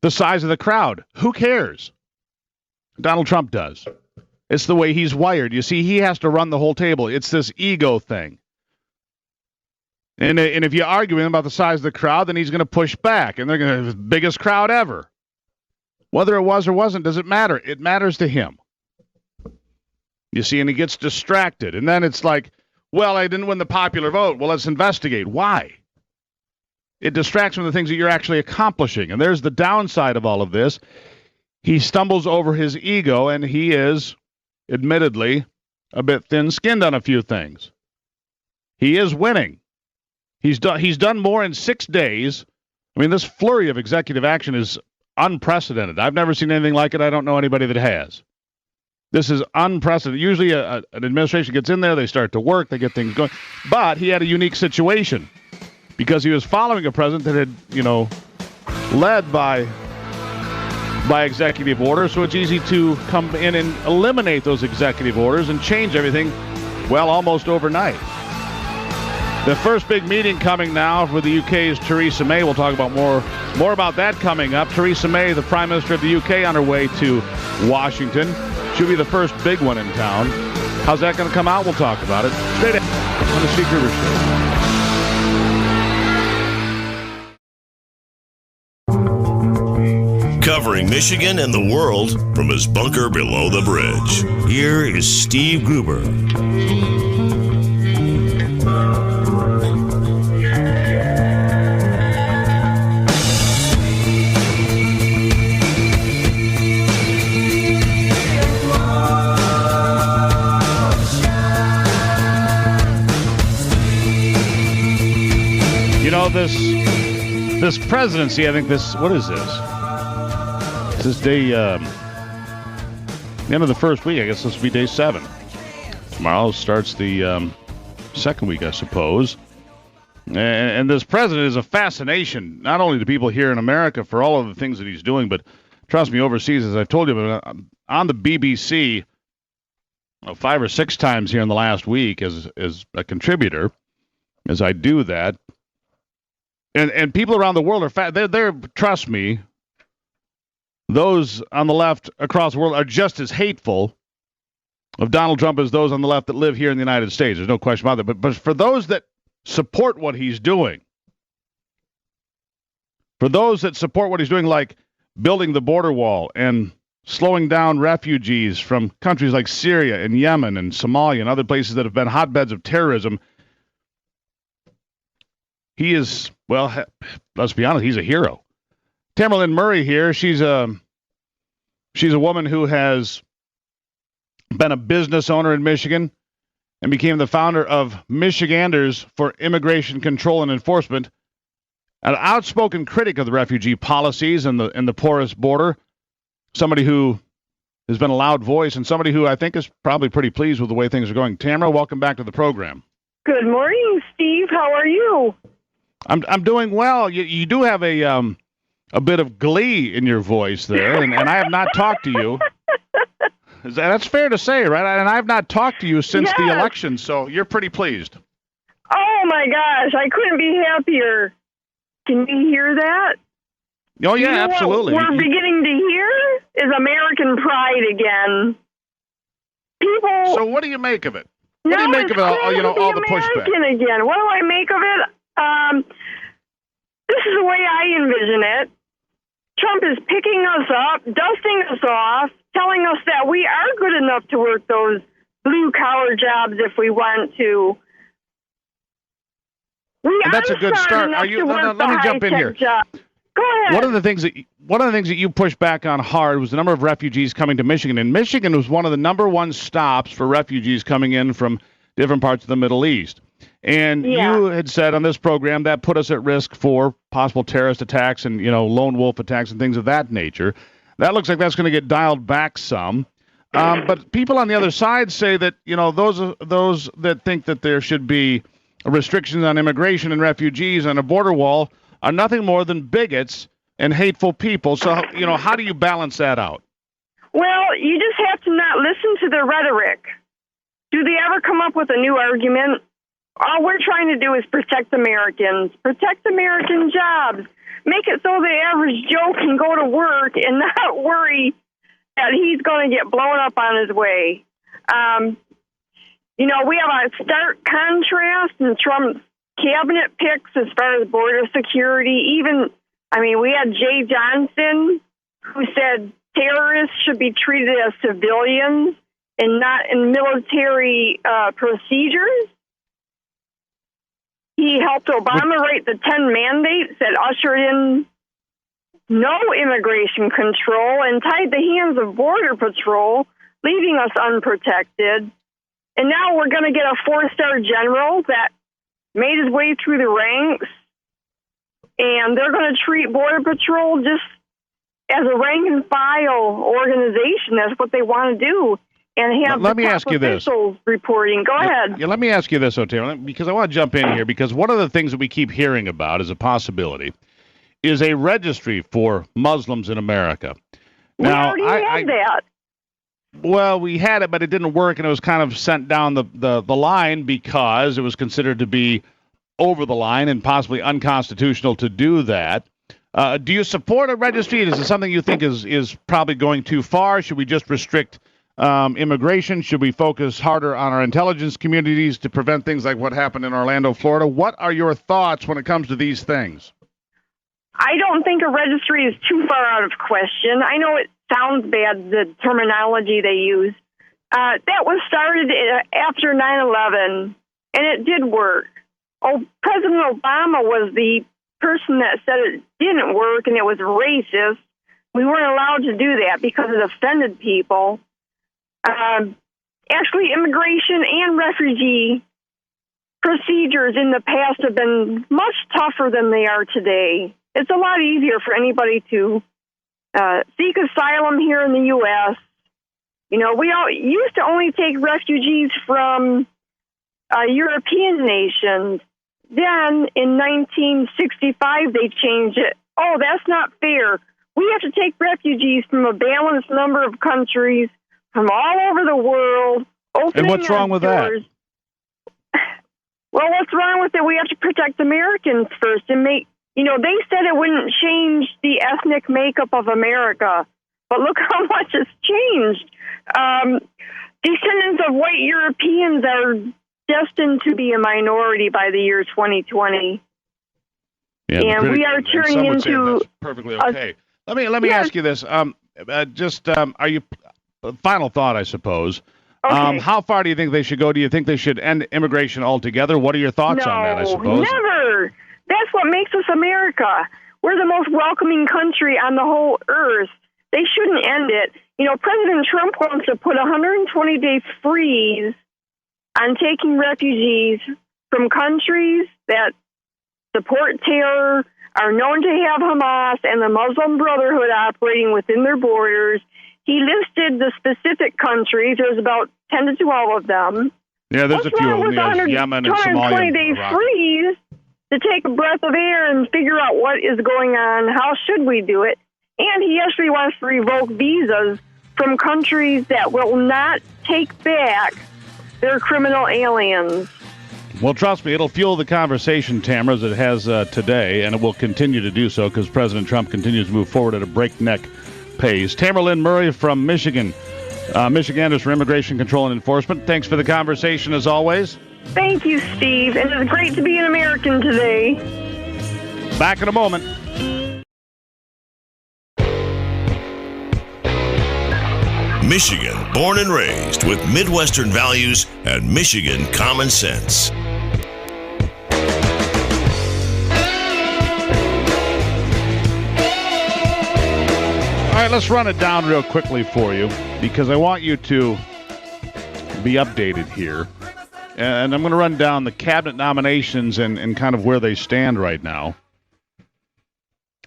the size of the crowd. Who cares? Donald Trump does. It's the way he's wired. You see, he has to run the whole table. It's this ego thing. And if you argue with him about the size of the crowd, then he's going to push back. And they're going to have the biggest crowd ever. Whether it was or wasn't, doesn't matter. It matters to him. You see, and he gets distracted. And then it's like, well, I didn't win the popular vote. Well, let's investigate. Why? It distracts from the things that you're actually accomplishing. And there's the downside of all of this. He stumbles over his ego, and he is, admittedly, a bit thin-skinned on a few things. He is winning. He's done more in 6 days. I mean, this flurry of executive action is unprecedented. I've never seen anything like it. I don't know anybody that has. This is unprecedented. Usually an administration gets in there, they start to work, they get things going. But he had a unique situation because he was following a president that had, led by executive orders, so it's easy to come in and eliminate those executive orders and change everything, well, almost overnight. The first big meeting coming now for the UK's Theresa May. We'll talk about more about that coming up. Theresa May, the Prime Minister of the UK, on her way to Washington. She'll be the first big one in town. How's that going to come out? We'll talk about it straight ahead on the Steve Gruber Show. Covering Michigan and the world from his bunker below the bridge. Here is Steve Gruber. This presidency, I think what is this? This is day, the end of the first week. I guess this will be day 7. Tomorrow starts the second week, I suppose. And this president is a fascination, not only to people here in America for all of the things that he's doing, but trust me, overseas, as I've told you, on the BBC 5 or 6 times here in the last week as a contributor, as I do that. And people around the world are they're trust me, those on the left across the world are just as hateful of Donald Trump as those on the left that live here in the United States. There's no question about that. But for those that support what he's doing, like building the border wall and slowing down refugees from countries like Syria and Yemen and Somalia and other places that have been hotbeds of terrorism, he is, well, let's be honest, he's a hero. Lynn Murray here, she's a woman who has been a business owner in Michigan and became the founder of Michiganders for Immigration Control and Enforcement, an outspoken critic of the refugee policies and the porous border, somebody who has been a loud voice and somebody who I think is probably pretty pleased with the way things are going. Tamyra, welcome back to the program. Good morning, Steve. How are you? I'm doing well. You do have a bit of glee in your voice there, and I have not talked to you. That's fair to say, right? And I have not talked to you since the election, so you're pretty pleased. Oh, my gosh. I couldn't be happier. Can you hear that? Oh, yeah, absolutely. What we're beginning to hear is American pride again. People. So what do you make of it? What do you make of it, all the pushback? Again. What do I make of it? This is the way I envision it. Trump is picking us up, dusting us off, telling us that we are good enough to work those blue-collar jobs if we want to. That's a good start. Let me jump in here. Go ahead. One of the things that you pushed back on hard was the number of refugees coming to Michigan. And Michigan was one of the number one stops for refugees coming in from different parts of the Middle East. And you had said on this program that put us at risk for possible terrorist attacks and, lone wolf attacks and things of that nature. That looks like that's going to get dialed back some. But people on the other side say that, those that think that there should be restrictions on immigration and refugees and a border wall are nothing more than bigots and hateful people. So, how do you balance that out? Well, you just have to not listen to the rhetoric. Do they ever come up with a new argument? All we're trying to do is protect Americans, protect American jobs, make it so the average Joe can go to work and not worry that he's going to get blown up on his way. We have a stark contrast in Trump's cabinet picks as far as border security. We had Jay Johnson, who said terrorists should be treated as civilians and not in military procedures. He helped Obama write the 10 mandates that ushered in no immigration control and tied the hands of Border Patrol, leaving us unprotected. And now we're going to get a 4-star general that made his way through the ranks, and they're going to treat Border Patrol just as a rank-and-file organization. That's what they want to do. And have let me ask you this. Reporting. Go ahead. Yeah, let me ask you this, Tamyra, because I want to jump in here, because one of the things that we keep hearing about as a possibility is a registry for Muslims in America. Now, we already had that. Well, we had it, but it didn't work, and it was kind of sent down the line because it was considered to be over the line and possibly unconstitutional to do that. Do you support a registry? Is it something you think is probably going too far? Should we just restrict immigration? Should we focus harder on our intelligence communities to prevent things like what happened in Orlando, Florida? What are your thoughts when it comes to these things? I don't think a registry is too far out of question. I know it sounds bad, the terminology they use. That was started after 9/11, and it did work. President Obama was the person that said it didn't work and it was racist. We weren't allowed to do that because it offended people. Actually, immigration and refugee procedures in the past have been much tougher than they are today. It's a lot easier for anybody to seek asylum here in the U.S. We all used to only take refugees from European nations. Then in 1965, they changed it. Oh, that's not fair. We have to take refugees from a balanced number of countries from all over the world. And what's wrong with that? Well, what's wrong with it? We have to protect Americans first and make, they said it wouldn't change the ethnic makeup of America, but look how much it's changed. Descendants of white Europeans are destined to be a minority by the year 2020. Yeah, and we are turning into perfectly okay. Let me ask you this. Are you final thought, I suppose. Okay. How far do you think they should go? Do you think they should end immigration altogether? What are your thoughts on that, I suppose? Never. That's what makes us America. We're the most welcoming country on the whole earth. They shouldn't end it. President Trump wants to put a 120-day freeze on taking refugees from countries that support terror, are known to have Hamas and the Muslim Brotherhood operating within their borders. He listed the specific countries. There's about 10 to 12 of them. Yeah, there's a few of them. There's Yemen and Somalia. 220-day freeze to take a breath of air and figure out what is going on. How should we do it? And he actually wants to revoke visas from countries that will not take back their criminal aliens. Well, trust me, it'll fuel the conversation, Tamyra, as it has today, and it will continue to do so because President Trump continues to move forward at a breakneck pace. Tamyra Lynn Murray from Michigan, Michiganders for Immigration Control and Enforcement. Thanks for the conversation, as always. Thank you, Steve. And it's great to be an American today. Back in a moment. Michigan, born and raised with Midwestern values and Michigan common sense. All right, let's run it down real quickly for you because I want you to be updated here. And I'm going to run down the cabinet nominations and kind of where they stand right now.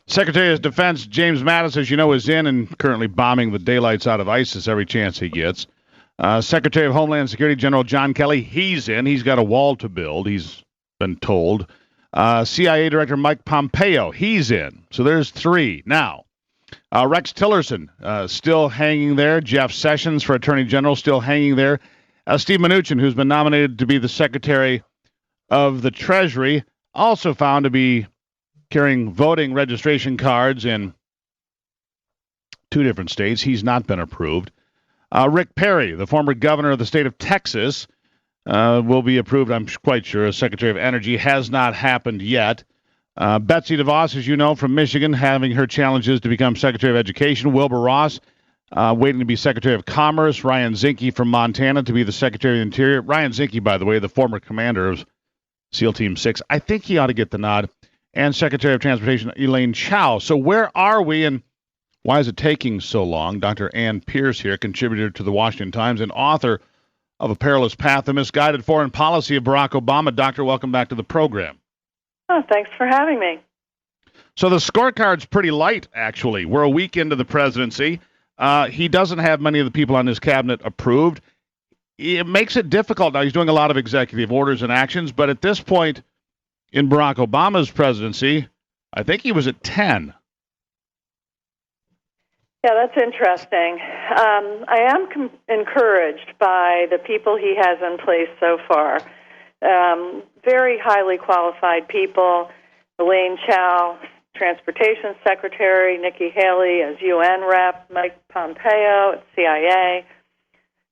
Secretary of Defense James Mattis, as you know, is in and currently bombing the daylights out of ISIS every chance he gets. Secretary of Homeland Security General John Kelly, he's in. He's got a wall to build, he's been told. CIA Director Mike Pompeo, he's in. So there's three. Now, Rex Tillerson still hanging there. Jeff Sessions for Attorney General still hanging there. Steve Mnuchin, who's been nominated to be the Secretary of the Treasury, also found to be carrying voting registration cards in 2 different states. He's not been approved. Rick Perry, the former governor of the state of Texas, will be approved, I'm quite sure, as Secretary of Energy. Has not happened yet. Betsy DeVos, as you know, from Michigan, having her challenges to become Secretary of Education. Wilbur Ross, waiting to be Secretary of Commerce. Ryan Zinke from Montana to be the Secretary of the Interior. Ryan Zinke, by the way, the former commander of SEAL Team 6. I think he ought to get the nod. And Secretary of Transportation Elaine Chao. So where are we, and why is it taking so long? Dr. Ann Pierce here, contributor to the Washington Times and author of A Perilous Path, The Misguided Foreign Policy of Barack Obama. Doctor, welcome back to the program. Oh, thanks for having me. So the scorecard's pretty light, actually. We're a week into the presidency. He doesn't have many of the people on his cabinet approved. It makes it difficult. Now, he's doing a lot of executive orders and actions, but at this point in Barack Obama's presidency, I think he was at 10. Yeah, that's interesting. I am encouraged by the people he has in place so far. Very highly qualified people. Elaine Chao, Transportation Secretary, Nikki Haley as UN Rep, Mike Pompeo at CIA,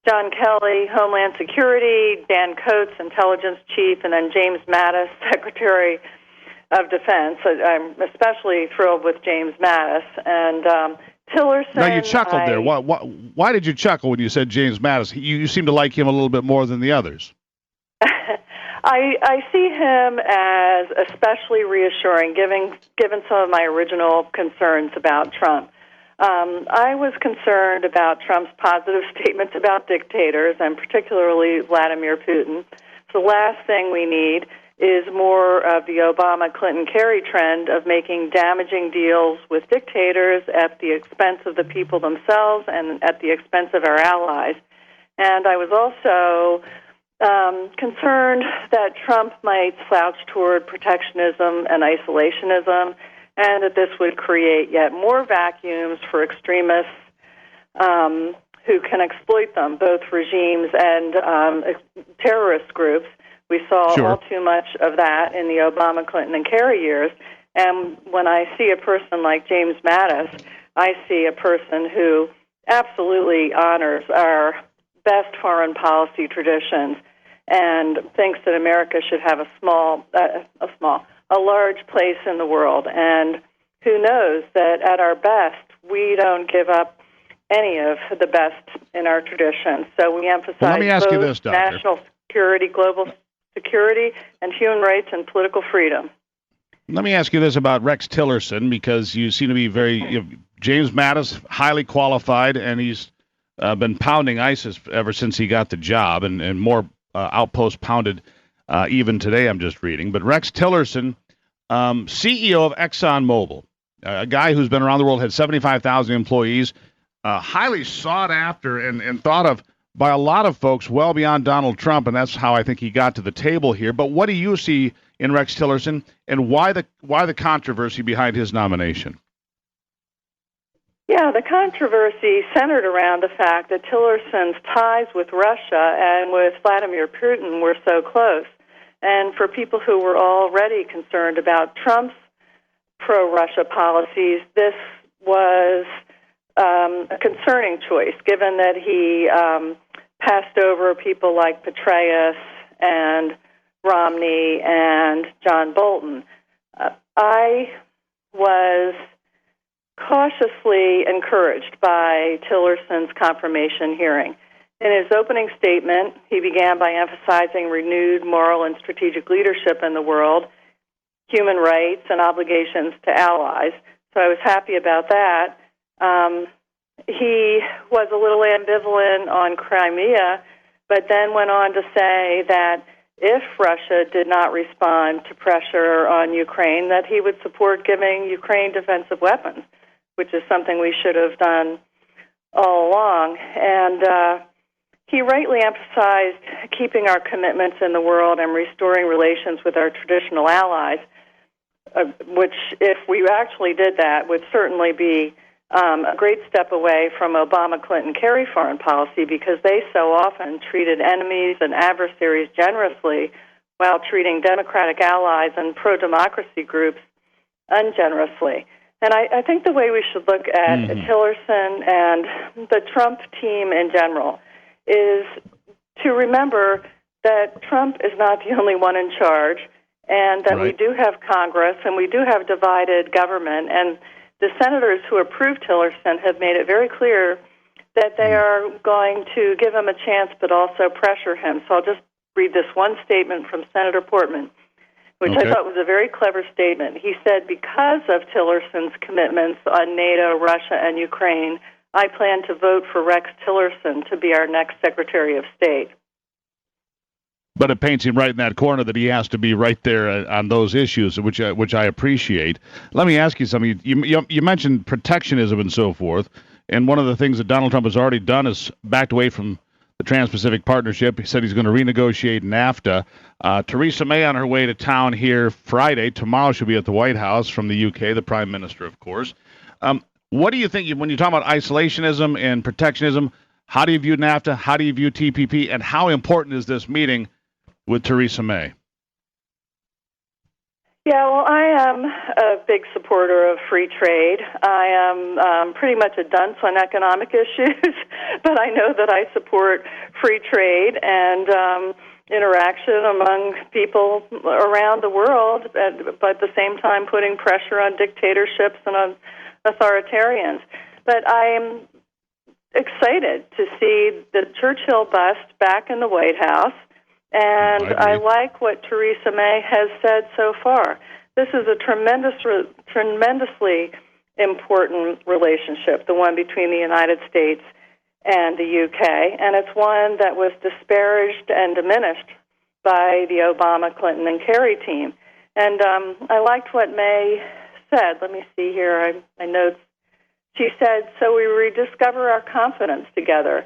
John Kelly, Homeland Security, Dan Coates, Intelligence Chief, and then James Mattis, Secretary of Defense. I'm especially thrilled with James Mattis. And Tillerson... Now, you chuckled there. Why did you chuckle when you said James Mattis? You seem to like him a little bit more than the others. I see him as especially reassuring, given some of my original concerns about Trump. I was concerned about Trump's positive statements about dictators, and particularly Vladimir Putin. So the last thing we need is more of the Obama-Clinton-Kerry trend of making damaging deals with dictators at the expense of the people themselves and at the expense of our allies. And I was also concerned that Trump might slouch toward protectionism and isolationism, and that this would create yet more vacuums for extremists who can exploit them, both regimes and terrorist groups. We saw all too much of that in the Obama, Clinton, and Kerry years. And when I see a person like James Mattis, I see a person who absolutely honors our best foreign policy traditions and thinks that America should have a large place in the world. And who knows that at our best, we don't give up any of the best in our tradition. So we emphasize both national security, global security, and human rights and political freedom. Let me ask you this about Rex Tillerson, because you seem to be James Mattis, highly qualified, and he's been pounding ISIS ever since he got the job, and more outposts pounded even today, I'm just reading. But Rex Tillerson, CEO of ExxonMobil, a guy who's been around the world, had 75,000 employees, highly sought after and thought of by a lot of folks well beyond Donald Trump, and that's how I think he got to the table here. But what do you see in Rex Tillerson, and why the controversy behind his nomination? Yeah, the controversy centered around the fact that Tillerson's ties with Russia and with Vladimir Putin were so close. And for people who were already concerned about Trump's pro-Russia policies, this was a concerning choice, given that he passed over people like Petraeus and Romney and John Bolton. I was cautiously encouraged by Tillerson's confirmation hearing. In his opening statement, he began by emphasizing renewed moral and strategic leadership in the world, human rights, and obligations to allies. So I was happy about that. He was a little ambivalent on Crimea, but then went on to say that if Russia did not respond to pressure on Ukraine, that he would support giving Ukraine defensive weapons, which is something we should have done all along. And he rightly emphasized keeping our commitments in the world and restoring relations with our traditional allies, which, if we actually did that, would certainly be a great step away from Obama-Clinton-Kerry foreign policy, because they so often treated enemies and adversaries generously while treating democratic allies and pro-democracy groups ungenerously. And I think the way we should look at Tillerson and the Trump team in general is to remember that Trump is not the only one in charge, and that we do have Congress and we do have divided government. And the senators who approved Tillerson have made it very clear that they are going to give him a chance but also pressure him. So I'll just read this one statement from Senator Portman, which I thought was a very clever statement. He said, "Because of Tillerson's commitments on NATO, Russia, and Ukraine, I plan to vote for Rex Tillerson to be our next Secretary of State." But it paints him right in that corner that he has to be right there on those issues, which I appreciate. Let me ask you something. You mentioned protectionism and so forth, and one of the things that Donald Trump has already done is backed away from the Trans-Pacific Partnership. He said he's going to renegotiate NAFTA. Theresa May on her way to town here Friday. Tomorrow she'll be at the White House from the UK, the Prime Minister, of course. What do you think, when you talk about isolationism and protectionism, how do you view NAFTA, how do you view TPP, and how important is this meeting with Theresa May? Yeah, well, I am a big supporter of free trade. I am pretty much a dunce on economic issues, but I know that I support free trade and interaction among people around the world, but at the same time putting pressure on dictatorships and on authoritarians. But I am excited to see the Churchill bust back in the White House, and I like what Theresa May has said so far. This is a tremendously important relationship, the one between the United States and the UK, and it's one that was disparaged and diminished by the Obama, Clinton, and Kerry team. And I liked what May said. Let me see here, my notes. She said, "So we rediscover our confidence together,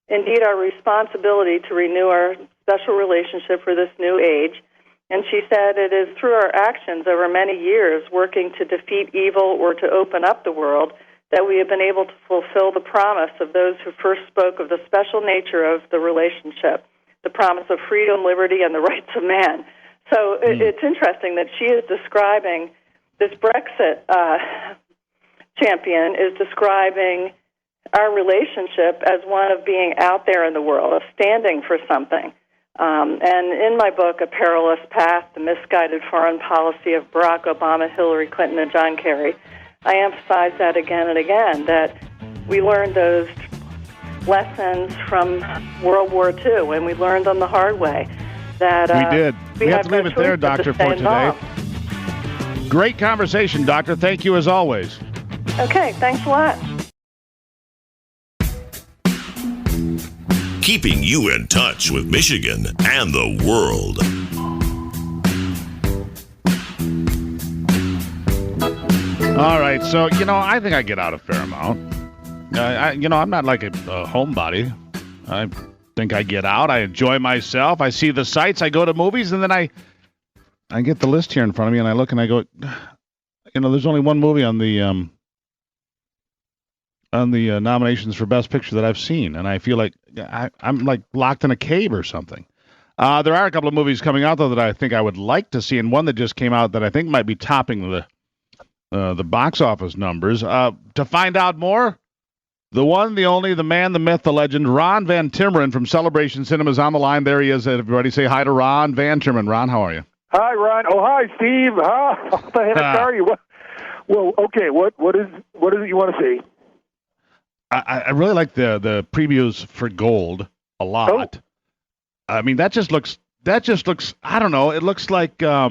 indeed our responsibility to renew our special relationship for this new age." And she said, "It is through our actions over many years working to defeat evil or to open up the world that we have been able to fulfill the promise of those who first spoke of the special nature of the relationship, the promise of freedom, liberty, and the rights of man." So it's interesting that she is describing, this Brexit champion is describing our relationship as one of being out there in the world, of standing for something. And in my book, A Perilous Path, The Misguided Foreign Policy of Barack Obama, Hillary Clinton, and John Kerry, I emphasize that again and again, that we learned those lessons from World War II, and we learned them the hard way. That we did. We have to leave it there, Doctor, for today. Great conversation, Doctor. Thank you as always. Okay, thanks a lot. Keeping you in touch with Michigan and the world. All right, so, I think I get out a fair amount. I'm not like a homebody. I think I get out. I enjoy myself. I see the sights. I go to movies, and then I get the list here in front of me, and I look and I go, there's only one movie on the nominations for Best Picture that I've seen, and I feel like I'm like locked in a cave or something. There are a couple of movies coming out, though, that I think I would like to see, and one that just came out that I think might be topping the box office numbers. To find out more, the one, the only, the man, the myth, the legend, Ron Van Timmeren from Celebration Cinemas on the line. There he is. Everybody say hi to Ron Van Timmeren. Ron, how are you? Hi, Ron. Oh, hi, Steve. What the heck are you? Well, okay. What is it you want to see? I really like the previews for Gold a lot. Oh. I mean, that just looks. I don't know. It looks like a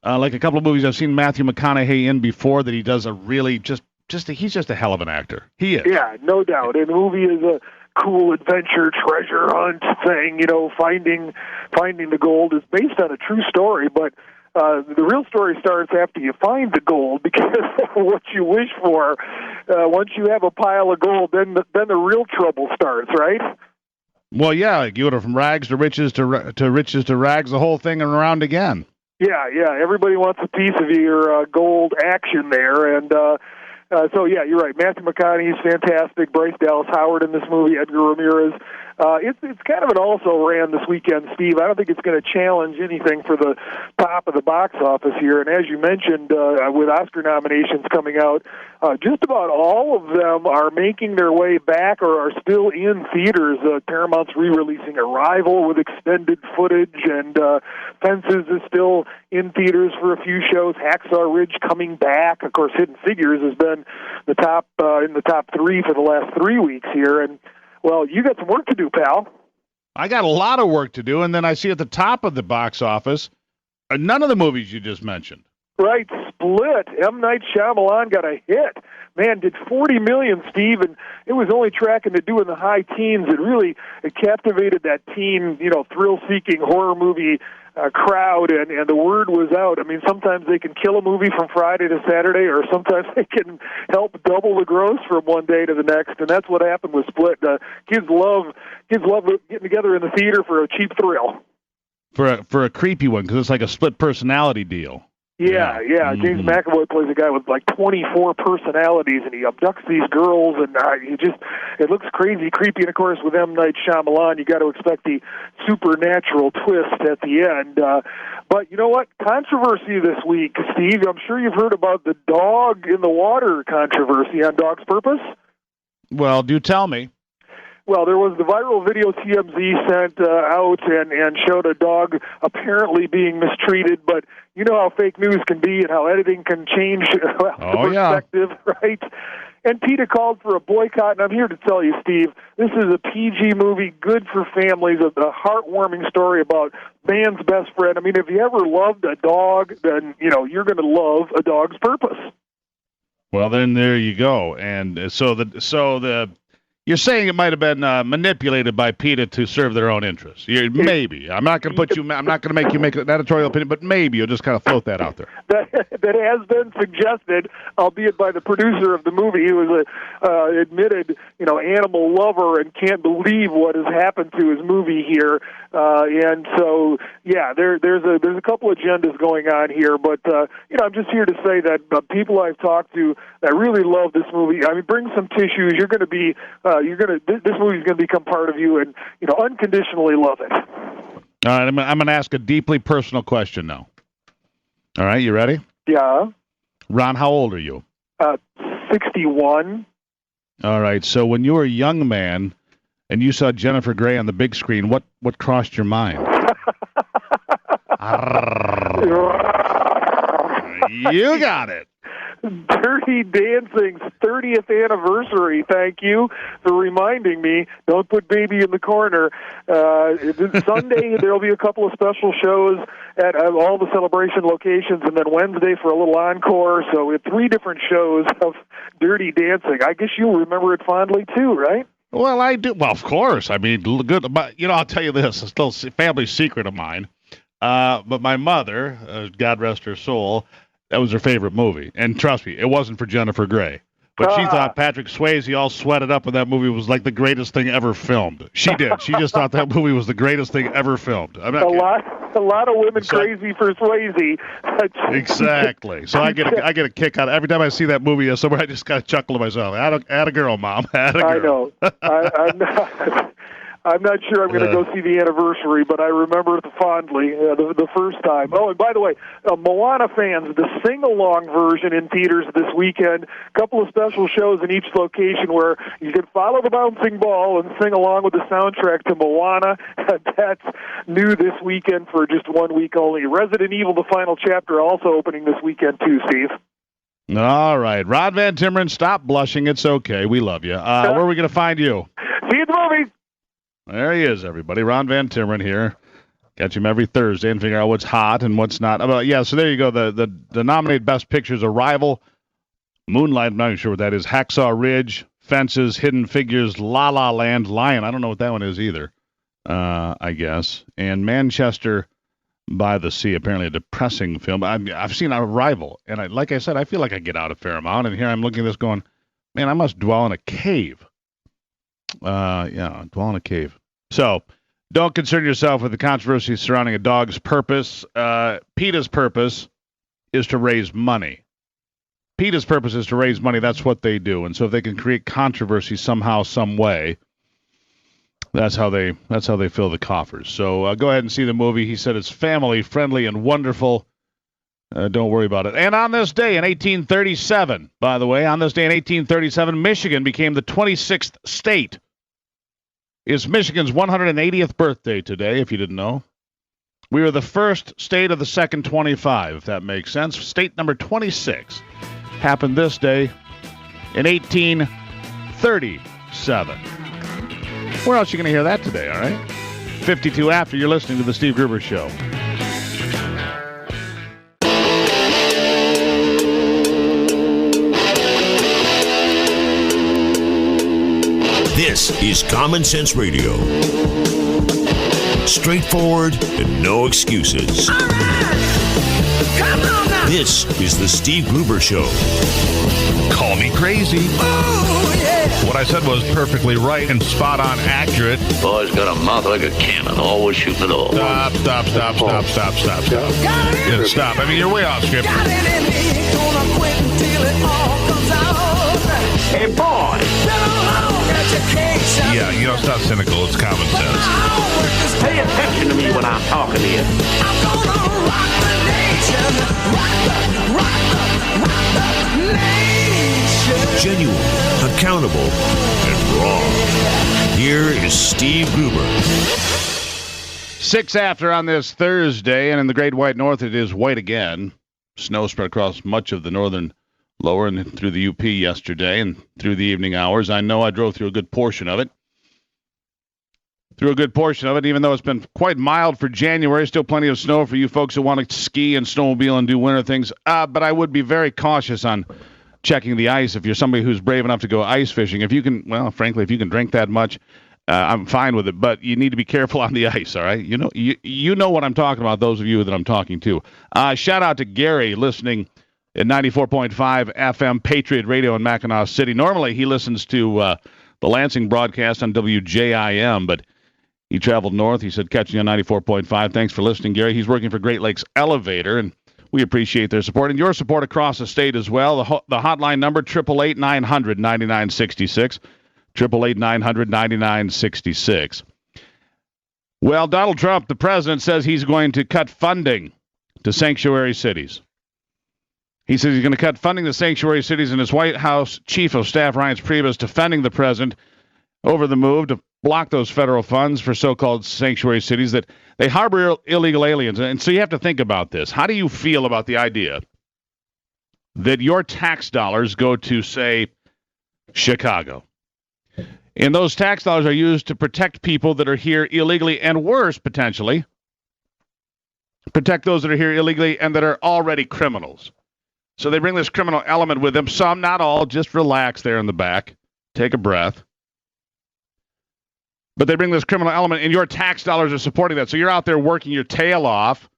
couple of movies I've seen Matthew McConaughey in before. That he does a really he's just a hell of an actor. He is. Yeah, no doubt. And the movie is cool adventure treasure hunt thing, finding the gold, is based on a true story, but the real story starts after you find the gold, because what you wish for, once you have a pile of gold, then the real trouble starts, right? Well, yeah, like you go from rags to riches to riches to rags, the whole thing and around again. Yeah. Everybody wants a piece of your gold action there, and so yeah, you're right. Matthew McConaughey's fantastic. Bryce Dallas Howard in this movie. Edgar Ramirez. It's kind of an also-ran this weekend, Steve. I don't think it's going to challenge anything for the top of the box office here. And as you mentioned, with Oscar nominations coming out, just about all of them are making their way back or are still in theaters. Paramount's re-releasing Arrival with extended footage, and Fences is still in theaters for a few shows. Hacksaw Ridge coming back. Of course, Hidden Figures has been the top in the top 3 for the last 3 weeks here, and well, you got some work to do, pal. I got a lot of work to do, and then I see at the top of the box office, none of the movies you just mentioned. Right, Split. M. Night Shyamalan got a hit. Man, did $40 million, Steve, and it was only tracking to do in the high teens. It captivated that teen, thrill-seeking horror movie crowd, and the word was out. I mean, sometimes they can kill a movie from Friday to Saturday, or sometimes they can help double the gross from one day to the next, and that's what happened with Split. Kids love getting together in the theater for a cheap thrill. For a creepy one, because it's like a split personality deal. Yeah. James McAvoy plays a guy with like 24 personalities, and he abducts these girls, and it looks crazy, creepy. And of course, with M. Night Shyamalan, you got to expect the supernatural twist at the end. But you know what? Controversy this week, Steve. I'm sure you've heard about the dog in the water controversy on Dog's Purpose. Well, do tell me. Well, there was the viral video TMZ sent out and showed a dog apparently being mistreated, but you know how fake news can be and how editing can change perspective, right? And PETA called for a boycott, and I'm here to tell you, Steve, this is a PG movie, good for families, a heartwarming story about man's best friend. I mean, if you ever loved a dog, then, you're going to love A Dog's Purpose. Well, then there you go. And so you're saying it might have been manipulated by PETA to serve their own interests. Maybe. I'm not going to make you make an editorial opinion, but maybe you'll just kind of float that out there. That has been suggested, albeit by the producer of the movie, who is a admitted, animal lover and can't believe what has happened to his movie here. And so, yeah, there's a couple agendas going on here, but I'm just here to say that people I've talked to that really love this movie. I mean, bring some tissues. You're going to be. This movie's going to become part of you, and unconditionally love it. All right, I'm going to ask a deeply personal question now. All right, you ready? Yeah. Ron, how old are you? 61. All right, so when you were a young man and you saw Jennifer Grey on the big screen, what crossed your mind? You got it. Dirty Dancing's 30th anniversary. Thank you for reminding me. Don't put baby in the corner. Sunday, there will be a couple of special shows at all the celebration locations, and then Wednesday for a little encore. So we have 3 different shows of Dirty Dancing. I guess you'll remember it fondly, too, right? Well, I do. Well, of course. I mean, good. But, I'll tell you this. It's still a family secret of mine. But my mother, God rest her soul, that was her favorite movie. And trust me, it wasn't for Jennifer Grey. But she thought Patrick Swayze all sweated up in that movie was like the greatest thing ever filmed. She did. She just thought that movie was the greatest thing ever filmed. I'm not a lot of women crazy for Swayze. Exactly. So I get a kick out of every time I see that movie somewhere. I just kind of chuckle to myself. Atta girl, Mom. Atta girl. I know. I'm not sure I'm going to go see the anniversary, but I remember it fondly the first time. Oh, and by the way, Moana fans, the sing-along version in theaters this weekend, a couple of special shows in each location where you can follow the bouncing ball and sing along with the soundtrack to Moana. That's new this weekend for just 1 week only. Resident Evil, the final chapter, also opening this weekend too, Steve. All right. Rod Van Timmeren, stop blushing. It's okay. We love you. Where are we going to find you? See you at the movies. There he is, everybody. Ron Van Timmeren here. Catch him every Thursday and figure out what's hot and what's not. So there you go. The nominated Best Pictures: Arrival, Moonlight, I'm not even sure what that is, Hacksaw Ridge, Fences, Hidden Figures, La La Land, Lion. I don't know what that one is either, I guess. And Manchester by the Sea, apparently a depressing film. I've seen Arrival, and like I said, I feel like I get out a fair amount, and here I'm looking at this going, man, I must dwell in a cave. Dwell in a cave. So, don't concern yourself with the controversy surrounding a dog's purpose. PETA's purpose is to raise money. PETA's purpose is to raise money. That's what they do. And so if they can create controversy somehow, some way, that's how they fill the coffers. So go ahead and see the movie. He said it's family friendly and wonderful. Don't worry about it. And on this day in 1837, by the way, Michigan became the 26th state. It's Michigan's 180th birthday today, if you didn't know. We were the first state of the second 25, if that makes sense. State number 26 happened this day in 1837. Where else are you going to hear that today, all right? 52 after, you're listening to The Steve Gruber Show. This is Common Sense Radio. Straightforward and no excuses. All right. Come on now. This is The Steve Gruber Show. Call me crazy. Oh, yeah. What I said was perfectly right and spot on accurate. Boy's got a mouth like a cannon, always shooting it all. Stop. Yeah, stop. I mean, you're way off script. Got it in me. Gonna quit until it all comes out. Hey, boy. Been a long education. Yeah, it's not cynical. It's common sense. Pay attention to me when I'm talking to you. I'm gonna rock the nation. Rock the nation. Genuine, accountable, and raw. Here is Steve Gruber. 6 after on this Thursday, and in the Great White North, it is white again. Snow spread across much of the northern lower and through the UP yesterday and through the evening hours. I know I drove through a good portion of it. Even though it's been quite mild for January. Still plenty of snow for you folks who want to ski and snowmobile and do winter things. But I would be very cautious on checking the ice if you're somebody who's brave enough to go ice fishing. If you can, well, frankly, if you can drink that much, I'm fine with it. But you need to be careful on the ice, all right? You know what I'm talking about, those of you that I'm talking to. Shout out to Gary listening at 94.5 FM Patriot Radio in Mackinac City. Normally, he listens to the Lansing broadcast on WJIM, but he traveled north. He said, catching on 94.5. Thanks for listening, Gary. He's working for Great Lakes Elevator, and we appreciate their support and your support across the state as well. The hotline number, 888-900-9966, 888-900-9966. Well, Donald Trump, the president, says he's going to cut funding to sanctuary cities. He says he's going to cut funding to sanctuary cities, and his White House Chief of Staff, Reince Priebus, is defending the president over the move to block those federal funds for so-called sanctuary cities that they harbor illegal aliens. And so you have to think about this. How do you feel about the idea that your tax dollars go to, say, Chicago? And those tax dollars are used to protect people that are here illegally, and worse, potentially, protect those that are here illegally and that are already criminals. So they bring this criminal element with them. Some, not all, just relax there in the back. Take a breath. But they bring this criminal element, and your tax dollars are supporting that. So you're out there working your tail off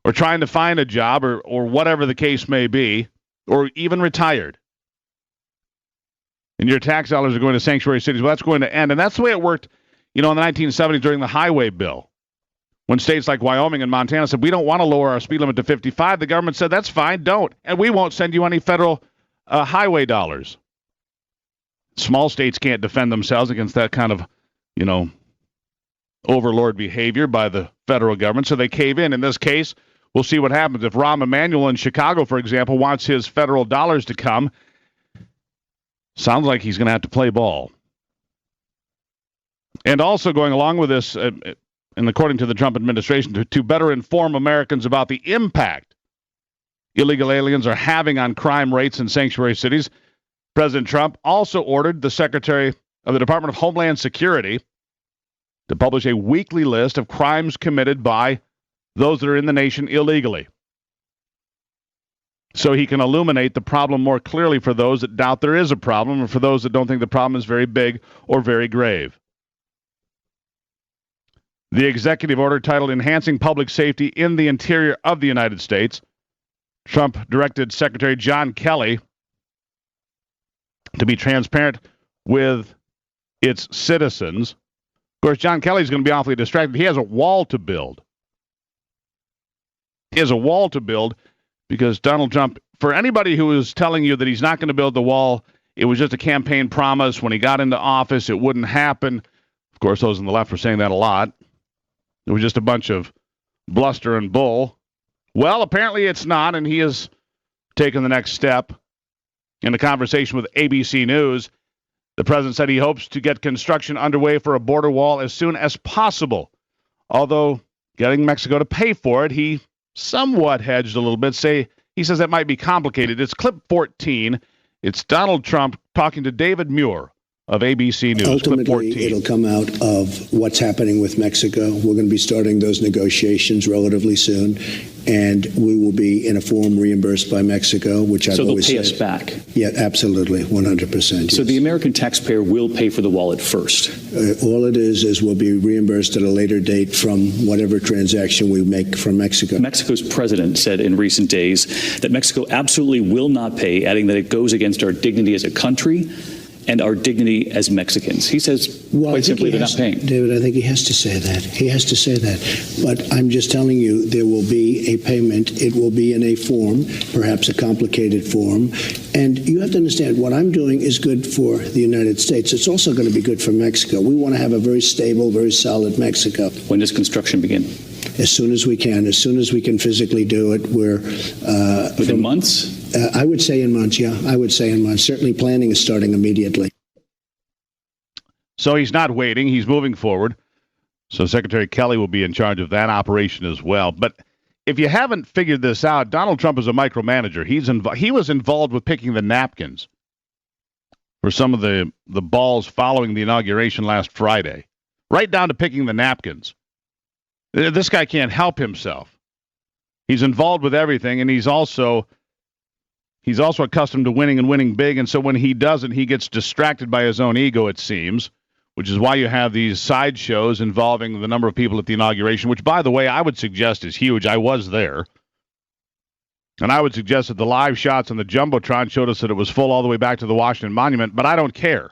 or trying to find a job or whatever the case may be, or even retired. And your tax dollars are going to sanctuary cities. Well, that's going to end. And that's the way it worked, in the 1970s during the highway bill. When states like Wyoming and Montana said, we don't want to lower our speed limit to 55, the government said, that's fine, don't. And we won't send you any federal highway dollars. Small states can't defend themselves against that kind of, overlord behavior by the federal government, so they cave in. In this case, we'll see what happens. If Rahm Emanuel in Chicago, for example, wants his federal dollars to come, sounds like he's going to have to play ball. And also going along with this, and according to the Trump administration, to better inform Americans about the impact illegal aliens are having on crime rates in sanctuary cities, President Trump also ordered the Secretary of the Department of Homeland Security to publish a weekly list of crimes committed by those that are in the nation illegally. so he can illuminate the problem more clearly for those that doubt there is a problem, or for those that don't think the problem is very big or very grave. The executive order titled Enhancing Public Safety in the Interior of the United States, Trump directed Secretary John Kelly to be transparent with its citizens. Of course, John Kelly's going to be awfully distracted. He has a wall to build. He has a wall to build because Donald Trump, for anybody who is telling you that he's not going to build the wall, it was just a campaign promise. When he got into office, it wouldn't happen. Of course, those on the left were saying that a lot. It was just a bunch of bluster and bull. Well, apparently it's not, and he has taken the next step. In a conversation with ABC News, the president said he hopes to get construction underway for a border wall as soon as possible. Although getting Mexico to pay for it, he somewhat hedged a little bit. He says that might be complicated. It's clip 14. It's Donald Trump talking to David Muir of ABC News. Ultimately, it'll come out of what's happening with Mexico. We're going to be starting those negotiations relatively soon, and we will be in a form reimbursed by Mexico, which I've always said. So they'll pay us back? Yeah, absolutely, 100%. So the American taxpayer will pay for the wall at first? All it is we'll be reimbursed at a later date from whatever transaction we make from Mexico. Mexico's president said in recent days that Mexico absolutely will not pay, adding that it goes against our dignity as a country and our dignity as Mexicans. He says, quite simply, they're not paying. David, I think he has to say that. He has to say that. But I'm just telling you, there will be a payment. It will be in a form, perhaps a complicated form. And you have to understand, what I'm doing is good for the United States. It's also going to be good for Mexico. We want to have a very stable, very solid Mexico. When does construction begin? As soon as we can. As soon as we can physically do it. Within months? I would say in months, yeah. I would say in months. Certainly planning is starting immediately. So he's not waiting. He's moving forward. So Secretary Kelly will be in charge of that operation as well. But if you haven't figured this out, Donald Trump is a micromanager. He was involved with picking the napkins for some of the balls following the inauguration last Friday, right down to picking the napkins. This guy can't help himself. He's involved with everything, and he's also accustomed to winning and winning big, and so when he doesn't, he gets distracted by his own ego, it seems, which is why you have these sideshows involving the number of people at the inauguration, which, by the way, I would suggest is huge. I was there. And I would suggest that the live shots on the Jumbotron showed us that it was full all the way back to the Washington Monument, but I don't care.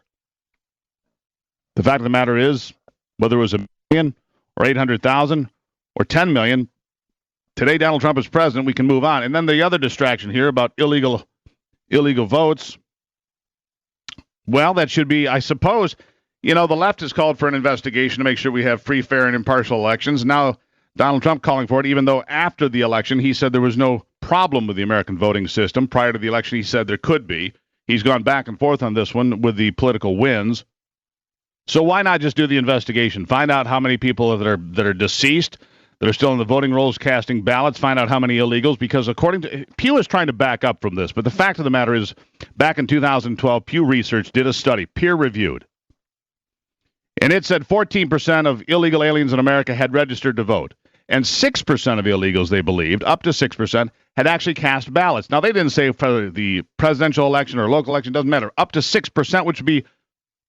The fact of the matter is, whether it was 1 million or 800,000 or 10 million, today Donald Trump is president, we can move on. And then the other distraction here about illegal votes, well, that should be, I suppose, the left has called for an investigation to make sure we have free, fair, and impartial elections. Now, Donald Trump calling for it, even though after the election he said there was no problem with the American voting system. Prior to the election, he said there could be. He's gone back and forth on this one with the political wins. So why not just do the investigation? Find out how many people that are deceased, that are still in the voting rolls casting ballots, find out how many illegals, because according to Pew is trying to back up from this, but the fact of the matter is, back in 2012, Pew Research did a study, peer-reviewed, and it said 14% of illegal aliens in America had registered to vote, and 6% of illegals, they believed, up to 6%, had actually cast ballots. Now, they didn't say for the presidential election or local election, doesn't matter, up to 6%, which would be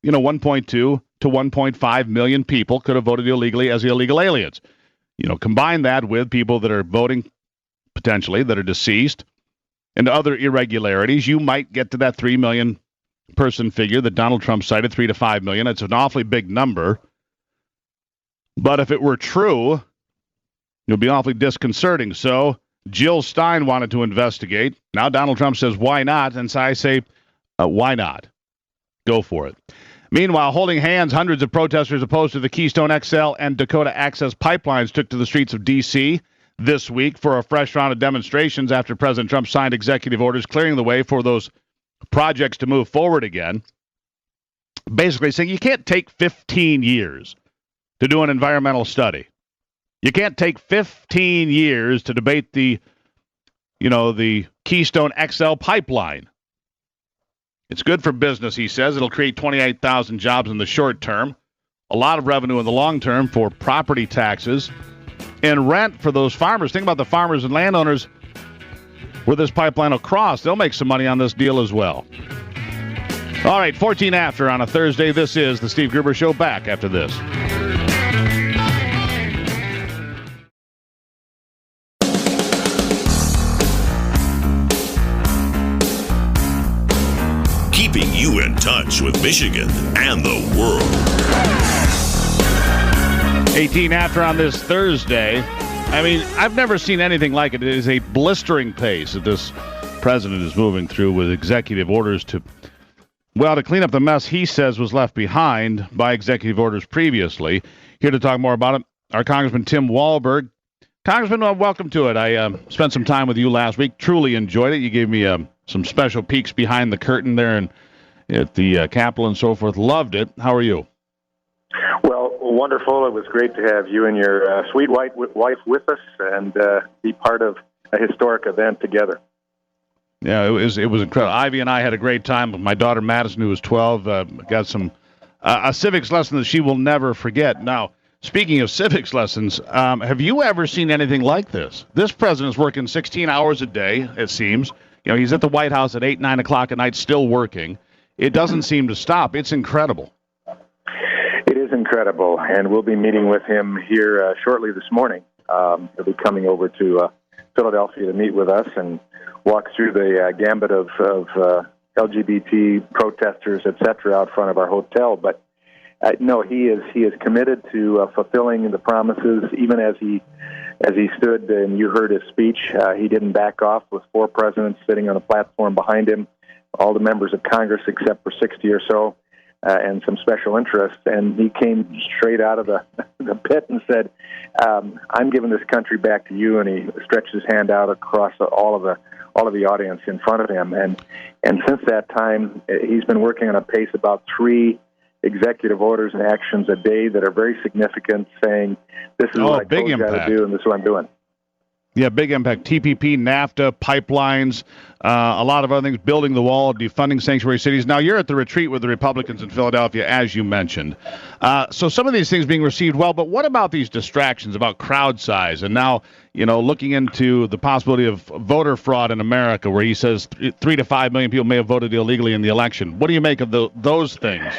1.2 to 1.5 million people could have voted illegally as illegal aliens. Combine that with people that are voting, potentially, that are deceased, and other irregularities, you might get to that 3 million person figure that Donald Trump cited, 3 to 5 million. It's an awfully big number. But if it were true, it would be awfully disconcerting. So Jill Stein wanted to investigate. Now Donald Trump says, why not? And so I say, why not? Go for it. Meanwhile, holding hands, hundreds of protesters opposed to the Keystone XL and Dakota Access pipelines took to the streets of D.C. this week for a fresh round of demonstrations after President Trump signed executive orders clearing the way for those projects to move forward again. Basically saying you can't take 15 years to do an environmental study. You can't take 15 years to debate the Keystone XL pipeline. It's good for business, he says. It'll create 28,000 jobs in the short term, a lot of revenue in the long term for property taxes and rent for those farmers. Think about the farmers and landowners where this pipeline will cross. They'll make some money on this deal as well. All right, 14 after on a Thursday. This is the Steve Gruber Show. Back after this. Keeping you in touch with Michigan and the world. 18 after on this Thursday. I mean, I've never seen anything like it. It is a blistering pace that this president is moving through with executive orders to clean up the mess he says was left behind by executive orders previously. Here to talk more about it, our Congressman Tim Walberg. Congressman, welcome to it. I spent some time with you last week. Truly enjoyed it. You gave me some special peeks behind the curtain there and at the Capitol and so forth. Loved it. How are you? Well, wonderful. It was great to have you and your sweet wife with us and be part of a historic event together. Yeah, it was incredible. Ivy and I had a great time with my daughter Madison, who was 12. Got some a civics lesson that she will never forget. Now, speaking of civics lessons, have you ever seen anything like this? This president's working 16 hours a day, it seems. You know, he's at the White House at 8, 9 o'clock at night, still working. It doesn't seem to stop. It's incredible. It is incredible, and we'll be meeting with him here shortly this morning. He'll be coming over to Philadelphia to meet with us and walk through the gambit of LGBT protesters, etc., out front of our hotel. But no, he is committed to fulfilling the promises, even as he stood and you heard his speech. He didn't back off with 4 presidents sitting on a platform behind him, all the members of Congress except for 60 or so, and some special interests. And he came straight out of the pit and said, I'm giving this country back to you. And he stretched his hand out across all of the audience in front of him. And since that time, he's been working on a pace about 3 executive orders and actions a day that are very significant, saying this is what I told you how to do, and this is what I'm doing. Yeah, big impact. TPP, NAFTA, pipelines, a lot of other things, building the wall, defunding sanctuary cities. Now, you're at the retreat with the Republicans in Philadelphia, as you mentioned. So some of these things being received well, but what about these distractions about crowd size? And now, you know, looking into the possibility of voter fraud in America, where he says 3 to 5 million people may have voted illegally in the election. What do you make of those things?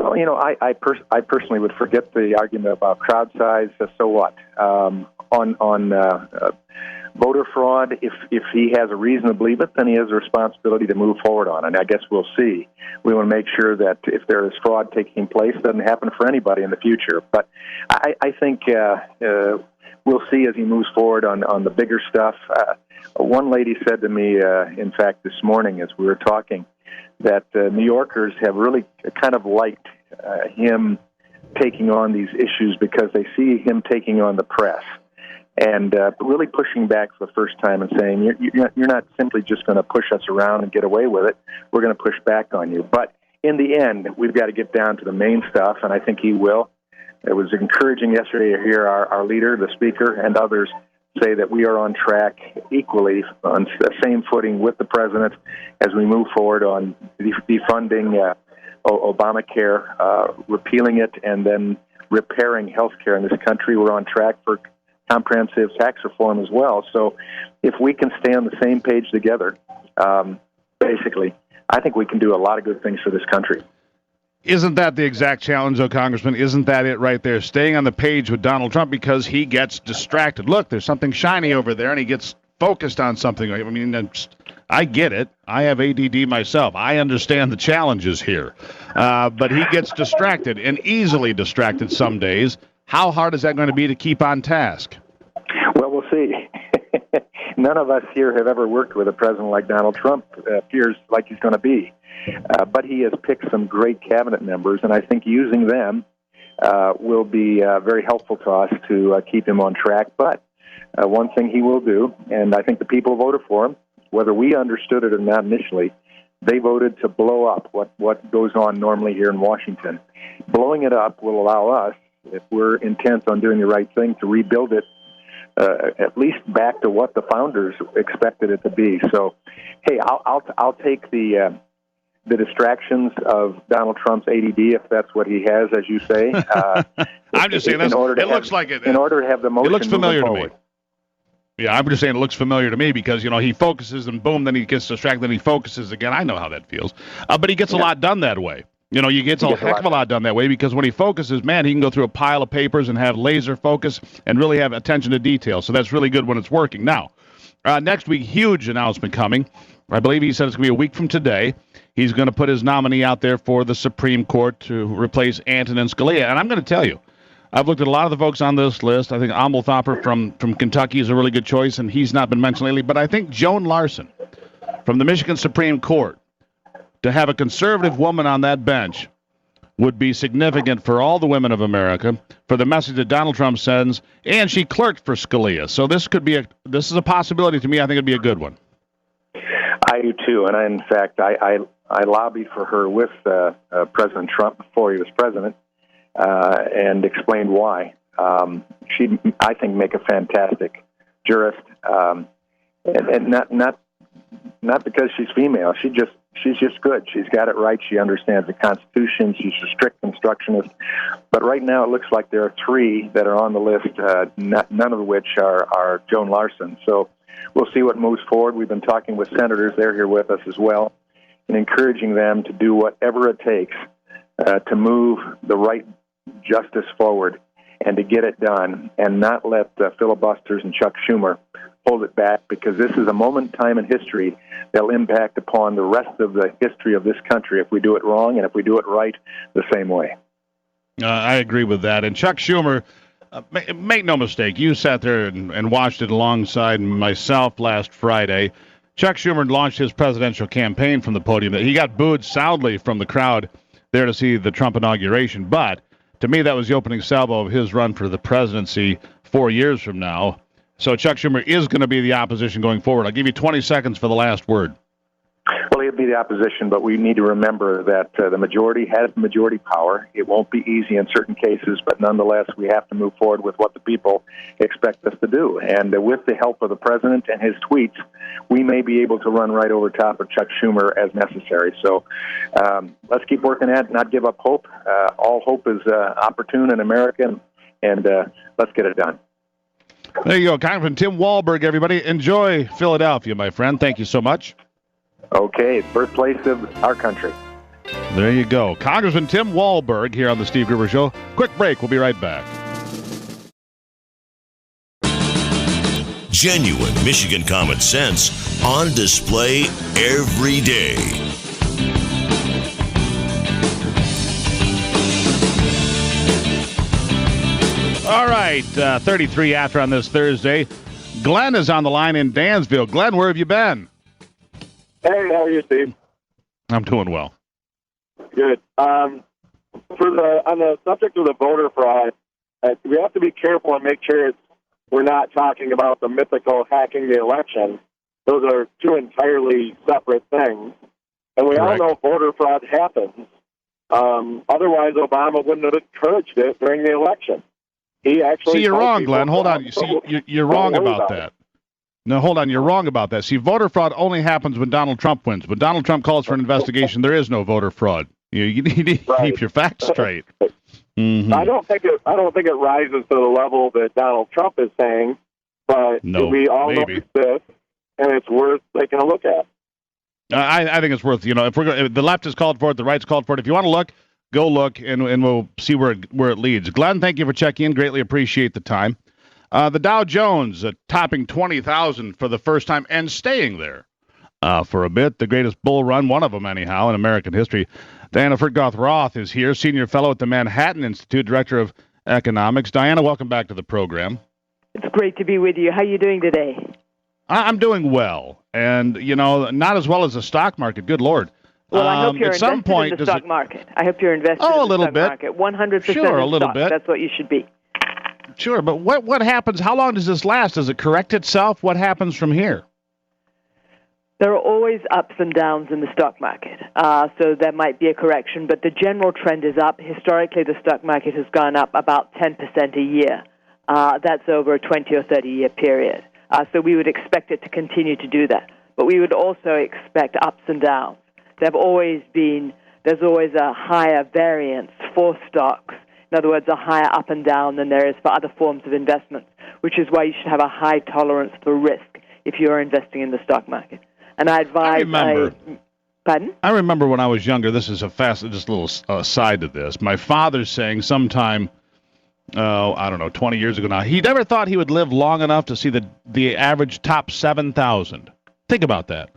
Well, you know, I personally would forget the argument about crowd size. So what? On voter fraud, if he has a reason to believe it, then he has a responsibility to move forward on it. And I guess we'll see. We want to make sure that if there is fraud taking place, it doesn't happen for anybody in the future. But I think we'll see as he moves forward on the bigger stuff. One lady said to me, in fact, this morning as we were talking, that New Yorkers have really kind of liked him taking on these issues because they see him taking on the press and really pushing back for the first time and saying, you're not simply just going to push us around and get away with it. We're going to push back on you. But in the end, we've got to get down to the main stuff, and I think he will. It was encouraging yesterday to hear our leader, the speaker, and others say that we are on track equally on the same footing with the president as we move forward on defunding Obamacare, repealing it, and then repairing health care in this country. We're on track for comprehensive tax reform as well. So if we can stay on the same page together, basically, I think we can do a lot of good things for this country. Isn't that the exact challenge, though, Congressman? Isn't that it right there? Staying on the page with Donald Trump because he gets distracted. Look, there's something shiny over there, and he gets focused on something. I mean, I get it. I have ADD myself. I understand the challenges here. But he gets distracted, and easily distracted some days. How hard is that going to be to keep on task? Well, we'll see. None of us here have ever worked with a president like Donald Trump. Appears like he's going to be. But he has picked some great cabinet members, and I think using them will be very helpful to us to keep him on track. But one thing he will do, and I think the people voted for him, whether we understood it or not initially, they voted to blow up what goes on normally here in Washington. Blowing it up will allow us, if we're intent on doing the right thing, to rebuild it at least back to what the founders expected it to be. So, hey, I'll take the distractions of Donald Trump's ADD, if that's what he has, as you say. I'm just saying, it looks like it. In order to have the motion it looks familiar moving forward. to me. Yeah, I'm just saying it looks familiar to me because, he focuses and boom, then he gets distracted, then he focuses again. I know how that feels. But he gets a lot done that way. He gets a heck of a lot done that way because when he focuses, man, he can go through a pile of papers and have laser focus and really have attention to detail. So that's really good when it's working. Now, next week, huge announcement coming. I believe he said it's going to be a week from today. He's going to put his nominee out there for the Supreme Court to replace Antonin Scalia. And I'm going to tell you, I've looked at a lot of the folks on this list. I think Amblethopper from Kentucky is a really good choice, and he's not been mentioned lately. But I think Joan Larson from the Michigan Supreme Court, to have a conservative woman on that bench would be significant for all the women of America, for the message that Donald Trump sends, and she clerked for Scalia. So this is a possibility to me. I think it'd be a good one. I do too, and in fact, I lobbied for her with President Trump before he was president. And explained why. She'd, I think, make a fantastic jurist, and not because she's female. She's just good. She's got it right. She understands the Constitution. She's a strict constructionist. But right now, it looks like there are three that are on the list, none of which are Joan Larson. So we'll see what moves forward. We've been talking with senators. They're here with us as well, and encouraging them to do whatever it takes to move the right justice forward and to get it done and not let filibusters and Chuck Schumer hold it back, because this is a moment in time in history that will impact upon the rest of the history of this country if we do it wrong and if we do it right the same way. I agree with that. And Chuck Schumer, make no mistake, you sat there and watched it alongside myself last Friday. Chuck Schumer launched his presidential campaign from the podium. He got booed soundly from the crowd there to see the Trump inauguration, but to me, that was the opening salvo of his run for the presidency 4 years from now. So Chuck Schumer is going to be the opposition going forward. I'll give you 20 seconds for the last word. Well, he'll be the opposition, but we need to remember that the majority has majority power. It won't be easy in certain cases, but nonetheless, we have to move forward with what the people expect us to do. And with the help of the president and his tweets, we may be able to run right over top of Chuck Schumer as necessary. So let's keep working at it, not give up hope. All hope is opportune in America, and let's get it done. There you go. Congressman Tim Walberg, everybody. Enjoy Philadelphia, my friend. Thank you so much. Okay, birthplace of our country. There you go. Congressman Tim Walberg here on the Steve Gruber Show. Quick break. We'll be right back. Genuine Michigan common sense on display every day. All right, 33 after on this Thursday. Glenn is on the line in Dansville. Glenn, where have you been? Hey, how are you, Steve? I'm doing well. Good. On the subject of the voter fraud, we have to be careful and make sure we're not talking about the mythical hacking the election. Those are two entirely separate things. And we all know voter fraud happens. Otherwise, Obama wouldn't have encouraged it during the election. He actually. See, you're wrong, Glenn. Hold on. See, you're wrong about that. No, hold on. You're wrong about that. See, voter fraud only happens when Donald Trump wins. When Donald Trump calls for an investigation, there is no voter fraud. You need to keep your facts straight. Mm-hmm. I don't think it rises to the level that Donald Trump is saying, but we all know this, and it's worth taking a look at. I think it's worth. If the left has called for it, the right's called for it. If you want to look, go look, and we'll see where it leads. Glenn, thank you for checking in. Greatly appreciate the time. The Dow Jones topping 20,000 for the first time and staying there for a bit. The greatest bull run, one of them anyhow, in American history. Diana Furchtgott-Roth is here, senior fellow at the Manhattan Institute, director of economics. Diana, welcome back to the program. It's great to be with you. How are you doing today? I'm doing well, and not as well as the stock market. Good Lord. Well, I hope you're invested in the stock market. I hope you're invested in the stock market. 100% sure, a little bit. That's what you should be. Sure, but what happens? How long does this last? Does it correct itself? What happens from here? There are always ups and downs in the stock market, so there might be a correction, but the general trend is up. Historically, the stock market has gone up about 10% a year. That's over a 20 or 30-year period. So we would expect it to continue to do that. But we would also expect ups and downs. There's always a higher variance for stocks. In other words, a higher up and down than there is for other forms of investment. which is why you should have a high tolerance for risk if you're investing in the stock market. And I advise... Pardon? I remember when I was younger, this is just a little aside to this, my father saying sometime, I don't know, 20 years ago now, he never thought he would live long enough to see the average top 7,000. Think about that.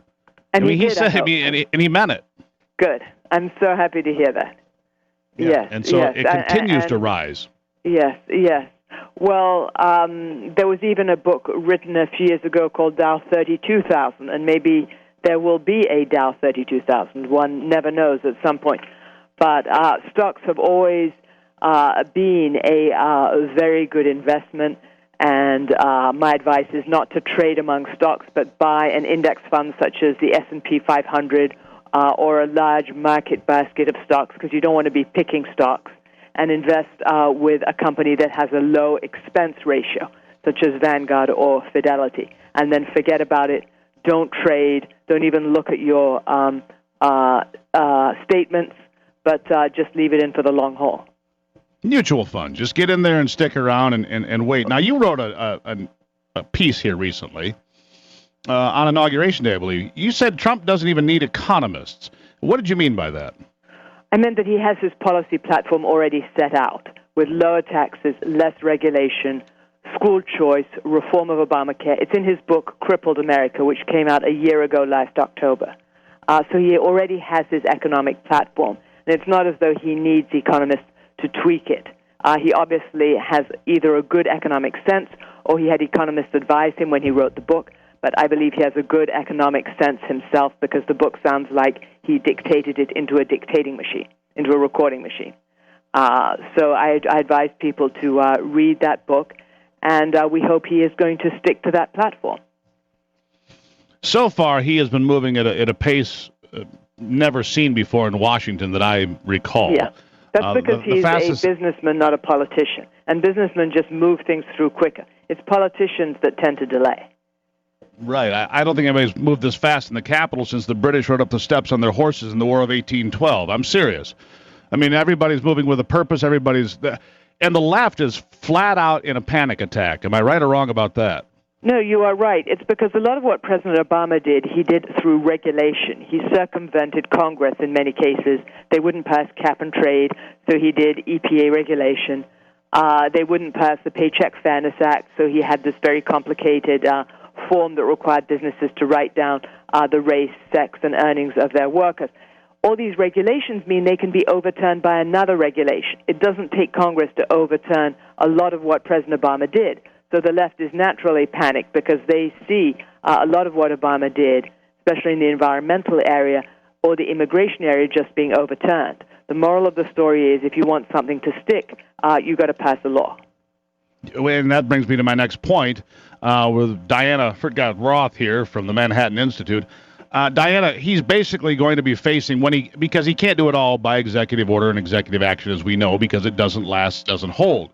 And he said, and he meant it. Good. I'm so happy to hear that. Yeah. Yes. And so it continues to rise. Yes, yes. Well, there was even a book written a few years ago called Dow 32,000, and maybe there will be a Dow 32,000. One never knows at some point. But stocks have always been a very good investment, and my advice is not to trade among stocks, but buy an index fund such as the S&P 500 or a large market basket of stocks, because you don't want to be picking stocks, and invest with a company that has a low expense ratio, such as Vanguard or Fidelity, and then forget about it. Don't trade. Don't even look at your statements, but just leave it in for the long haul. Mutual fund. Just get in there and stick around and wait. Now, you wrote a piece here recently on Inauguration Day, I believe. You said Trump doesn't even need economists. What did you mean by that? I meant that he has his policy platform already set out, with lower taxes, less regulation, school choice, reform of Obamacare. It's in his book, Crippled America, which came out a year ago last October. So he already has his economic platform. And it's not as though he needs economists to tweak it. He obviously has either a good economic sense or he had economists advise him when he wrote the book. But I believe he has a good economic sense himself, because the book sounds like he dictated it into a dictating machine, into a recording machine. So I advise people to read that book, and we hope he is going to stick to that platform. So far, he has been moving at a pace never seen before in Washington that I recall. Yeah, that's because he's a businessman, not a politician. And businessmen just move things through quicker. It's politicians that tend to delay. Right. I don't think anybody's moved this fast in the Capitol since the British rode up the steps on their horses in the War of 1812. I'm serious. I mean, everybody's moving with a purpose. And the left is flat out in a panic attack. Am I right or wrong about that? No, you are right. It's because a lot of what President Obama did, he did through regulation. He circumvented Congress in many cases. They wouldn't pass cap and trade, so he did EPA regulation. They wouldn't pass the Paycheck Fairness Act, so he had this very complicated form that required businesses to write down the race, sex, and earnings of their workers. All these regulations mean they can be overturned by another regulation. It doesn't take Congress to overturn a lot of what President Obama did. So the left is naturally panicked because they see a lot of what Obama did, especially in the environmental area or the immigration area, just being overturned. The moral of the story is if you want something to stick, you've got to pass a law. And that brings me to my next point with Diana Furchtgott-Roth here from the Manhattan Institute. Diana, he's basically going to be facing, because he can't do it all by executive order and executive action, as we know, because it doesn't hold.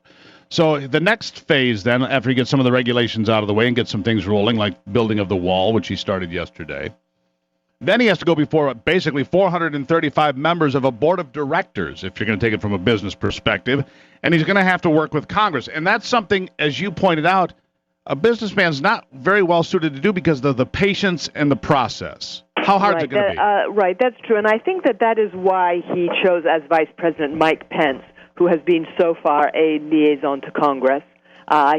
So the next phase then, after he gets some of the regulations out of the way and gets some things rolling, like building of the wall, which he started yesterday, then he has to go before basically 435 members of a board of directors, if you're going to take it from a business perspective, and he's going to have to work with Congress. And that's something, as you pointed out, a businessman's not very well suited to do because of the patience and the process. How hard is it going to be? Right, that's true. And I think that is why he chose as Vice President Mike Pence, who has been so far a liaison to Congress.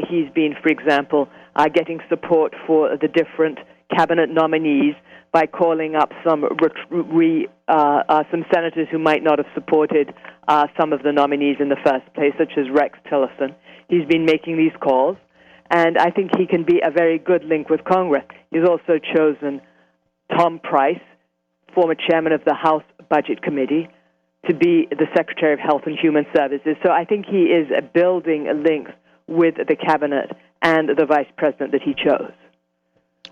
He's been, for example, getting support for the different cabinet nominees by calling up some senators who might not have supported some of the nominees in the first place, such as Rex Tillerson. He's been making these calls, and I think he can be a very good link with Congress. He's also chosen Tom Price, former chairman of the House Budget Committee, to be the Secretary of Health and Human Services. So I think he is building links with the cabinet and the vice president that he chose.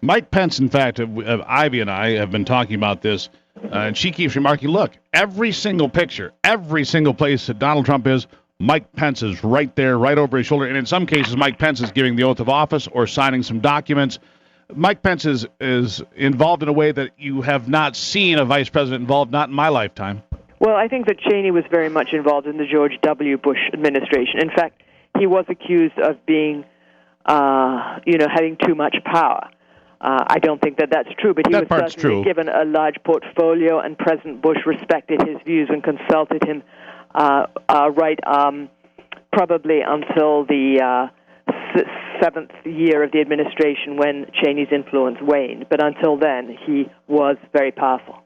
Mike Pence, in fact, Ivy and I have been talking about this, and she keeps remarking, look, every single picture, every single place that Donald Trump is, Mike Pence is right there, right over his shoulder. And in some cases, Mike Pence is giving the oath of office or signing some documents. Mike Pence is involved in a way that you have not seen a vice president involved, not in my lifetime. Well, I think that Cheney was very much involved in the George W. Bush administration. In fact, he was accused of being having too much power. I don't think that that's true, but he was certainly given a large portfolio, and President Bush respected his views and consulted him probably until the seventh year of the administration when Cheney's influence waned. But until then, he was very powerful.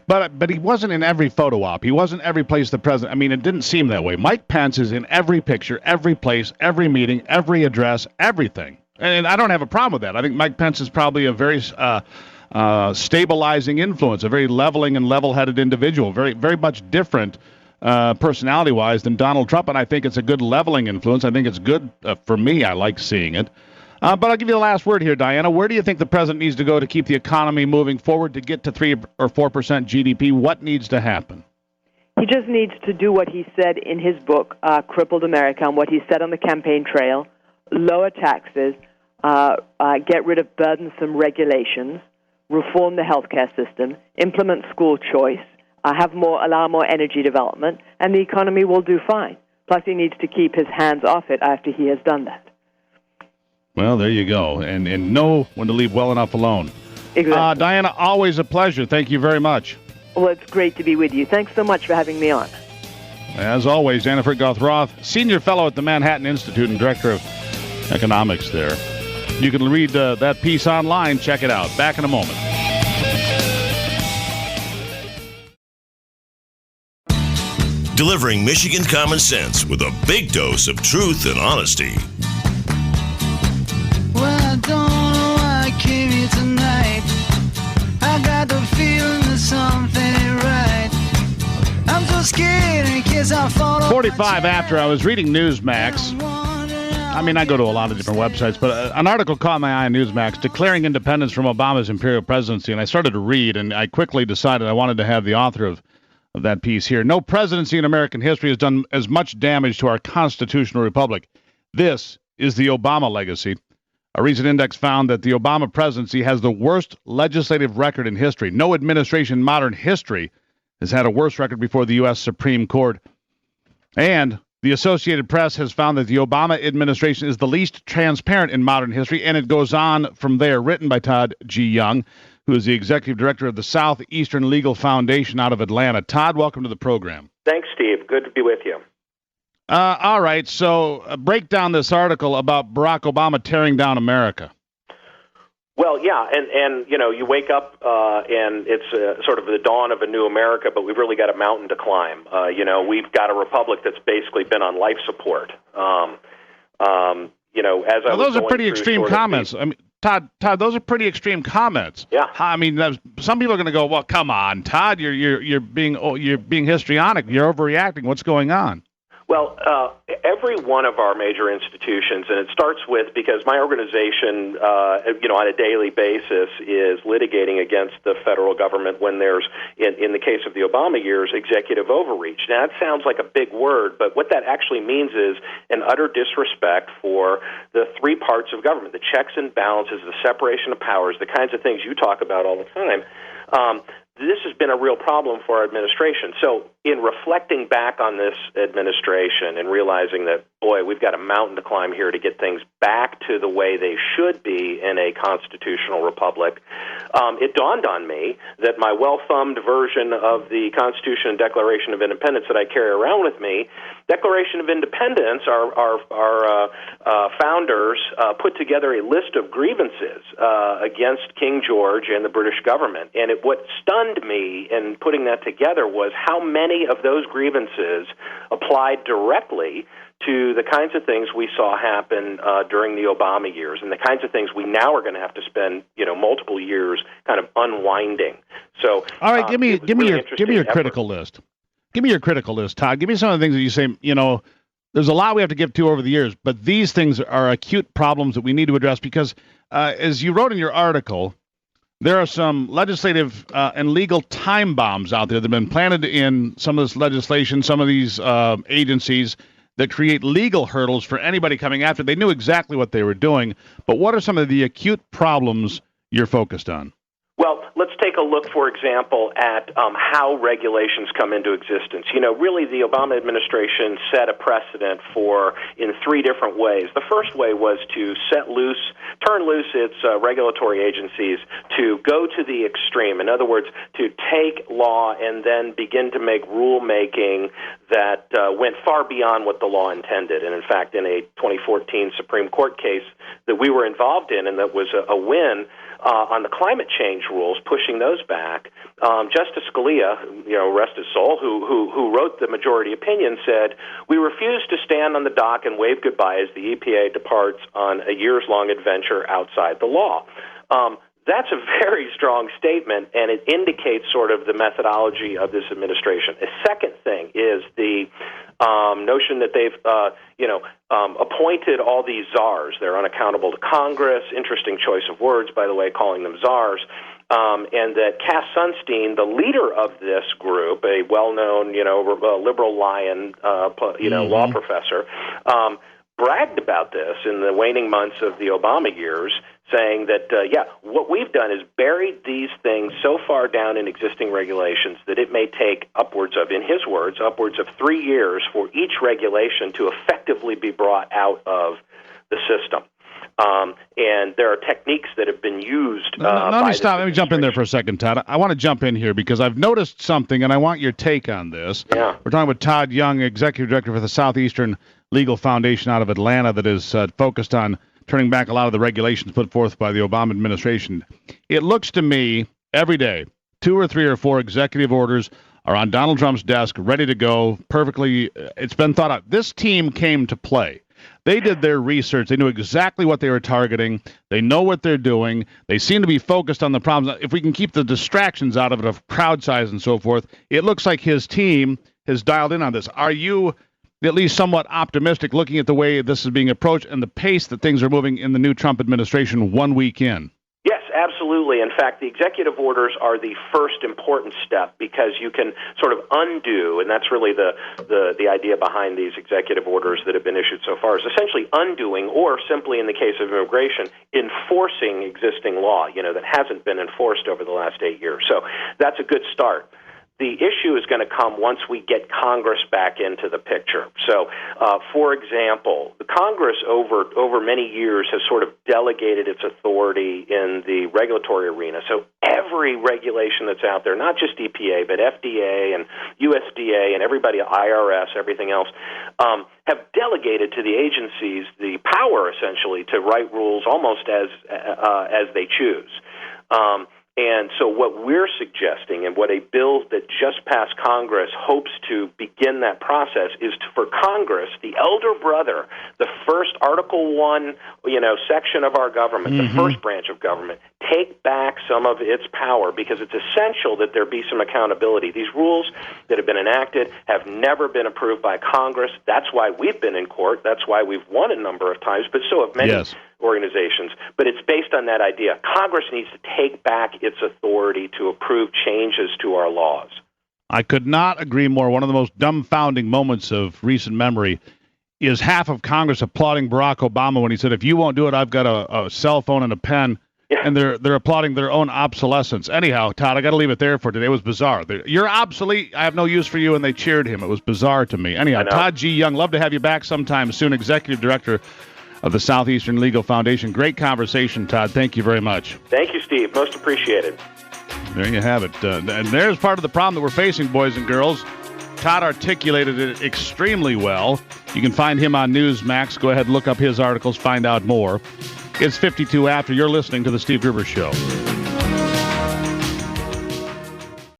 But he wasn't in every photo op. He wasn't every place the president. I mean, it didn't seem that way. Mike Pence is in every picture, every place, every meeting, every address, everything. And I don't have a problem with that. I think Mike Pence is probably a very stabilizing influence, a very leveling and level-headed individual, very, very much different personality-wise than Donald Trump, and I think it's a good leveling influence. I think it's good for me. I like seeing it. But I'll give you the last word here, Diana. Where do you think the president needs to go to keep the economy moving forward to get to 3 or 4% GDP? What needs to happen? He just needs to do what he said in his book, Crippled America, and what he said on the campaign trail: lower taxes, get rid of burdensome regulations, reform the healthcare system, implement school choice, allow more energy development, and the economy will do fine. Plus, he needs to keep his hands off it after he has done that. Well, there you go, and know when to leave well enough alone. Exactly. Diana, always a pleasure. Thank you very much. Well, it's great to be with you. Thanks so much for having me on. As always, Furchtgott-Roth, Senior Fellow at the Manhattan Institute and Director of Economics there. You can read that piece online. Check it out. Back in a moment. Delivering Michigan common sense with a big dose of truth and honesty. Well, I don't know why I came here tonight. I got the feeling that something ain't right. I'm so scared in case I fall off. 45 after, I was reading Newsmax. I mean, I go to a lot of different websites, but an article caught my eye on Newsmax, declaring independence from Obama's imperial presidency, and I started to read, and I quickly decided I wanted to have the author of that piece here. No presidency in American history has done as much damage to our constitutional republic. This is the Obama legacy. A recent index found that the Obama presidency has the worst legislative record in history. No administration in modern history has had a worse record before the U.S. Supreme Court. And the Associated Press has found that the Obama administration is the least transparent in modern history, and it goes on from there. Written by Todd Young, who is the executive director of the Southeastern Legal Foundation out of Atlanta. Todd, welcome to the program. Thanks, Steve. Good to be with you. All right, so break down this article about Barack Obama tearing down America. Well, yeah, and you wake up and it's sort of the dawn of a new America, but we've really got a mountain to climb. We've got a republic that's basically been on life support. Those are pretty extreme comments. I mean, Todd, those are pretty extreme comments. Yeah. I mean, some people are going to go, "Well, come on, Todd, you're being histrionic. You're overreacting. What's going on?" Well, every one of our major institutions, and it starts with, because my organization, on a daily basis is litigating against the federal government when there's, in the case of the Obama years, executive overreach. Now, that sounds like a big word, but what that actually means is an utter disrespect for the three parts of government, the checks and balances, the separation of powers, the kinds of things you talk about all the time. This has been a real problem for our administration. So in reflecting back on this administration and realizing that, boy, we've got a mountain to climb here to get things back to the way they should be in a constitutional republic, it dawned on me that my well-thumbed version of the Constitution and Declaration of Independence that I carry around with me, Declaration of Independence, our founders put together a list of grievances against King George and the British government. And what stunned me in putting that together was how many of those grievances applied directly to the kinds of things we saw happen during the Obama years, and the kinds of things we now are going to have to spend, multiple years kind of unwinding. So, all right, give me your critical list. Give me your critical list, Todd. Give me some of the things that you say. There's a lot we have to give to over the years, but these things are acute problems that we need to address because, as you wrote in your article, there are some legislative and legal time bombs out there that have been planted in some of this legislation, some of these agencies that create legal hurdles for anybody coming after. They knew exactly what they were doing, but what are some of the acute problems you're focused on? Well, let's take take a look, for example, at how regulations come into existence. Really the Obama administration set a precedent in 3 different ways. The first way was to turn loose its regulatory agencies to go to the extreme. In other words, to take law and then begin to make rulemaking that went far beyond what the law intended. And in fact, in a 2014 Supreme Court case that we were involved in, and that was a win on the climate change rules, pushing those back, Justice Scalia, rest his soul, who wrote the majority opinion, said, "We refuse to stand on the dock and wave goodbye as the EPA departs on a years-long adventure outside the law." That's a very strong statement, and it indicates sort of the methodology of this administration. A second thing is the notion that they've, appointed all these czars. They're unaccountable to Congress. Interesting choice of words, by the way, calling them czars. And that Cass Sunstein, the leader of this group, a well-known, liberal lion, law professor, bragged about this in the waning months of the Obama years, saying that, what we've done is buried these things so far down in existing regulations that it may take in his words, upwards of 3 years for each regulation to effectively be brought out of the system. And there are techniques that have been used. Let me jump in there for a second, Todd. I want to jump in here because I've noticed something, and I want your take on this. Yeah. We're talking with Todd Young, Executive Director for the Southeastern Legal Foundation out of Atlanta that is focused on turning back a lot of the regulations put forth by the Obama administration. It looks to me every day, 2 or 3 or 4 executive orders are on Donald Trump's desk, ready to go, perfectly. It's been thought out. This team came to play. They did their research. They knew exactly what they were targeting. They know what they're doing. They seem to be focused on the problems. If we can keep the distractions out of it, of crowd size and so forth, it looks like his team has dialed in on this. Are you at least somewhat optimistic looking at the way this is being approached and the pace that things are moving in the new Trump administration 1 week in? Yes, absolutely. In fact, the executive orders are the first important step because you can sort of undo, and that's really the idea behind these executive orders that have been issued so far, is essentially undoing, or simply in the case of immigration, enforcing existing law, that hasn't been enforced over the last 8 years. So that's a good start. The issue is going to come once we get Congress back into the picture. So, for example, the Congress over many years has sort of delegated its authority in the regulatory arena. So every regulation that's out there, not just EPA, but FDA and USDA and everybody, IRS, everything else, have delegated to the agencies the power, essentially, to write rules almost as they choose. And so what we're suggesting, and what a bill that just passed Congress hopes to begin that process, is for Congress, the elder brother, the first Article 1, section of our government, the first branch of government, take back some of its power, because it's essential that there be some accountability. These rules that have been enacted have never been approved by Congress. That's why we've been in court. That's why we've won a number of times, but so have many organizations. But it's based on that idea. Congress needs to take back its authority to approve changes to our laws. I could not agree more. One of the most dumbfounding moments of recent memory is half of Congress applauding Barack Obama when he said, "If you won't do it, I've got a cell phone and a pen." Yeah. And they're applauding their own obsolescence. Anyhow, Todd, I got to leave it there for today. It was bizarre. You're obsolete. I have no use for you, and they cheered him. It was bizarre to me. Anyhow, Todd G. Young, love to have you back sometime soon, Executive Director of the Southeastern Legal Foundation. Great conversation, Todd. Thank you very much. Thank you, Steve. Most appreciated. There you have it. And there's part of the problem that we're facing, boys and girls. Todd articulated it extremely well. You can find him on Newsmax. Go ahead and look up his articles, find out more. It's 52 after. You're listening to The Steve Gruber Show.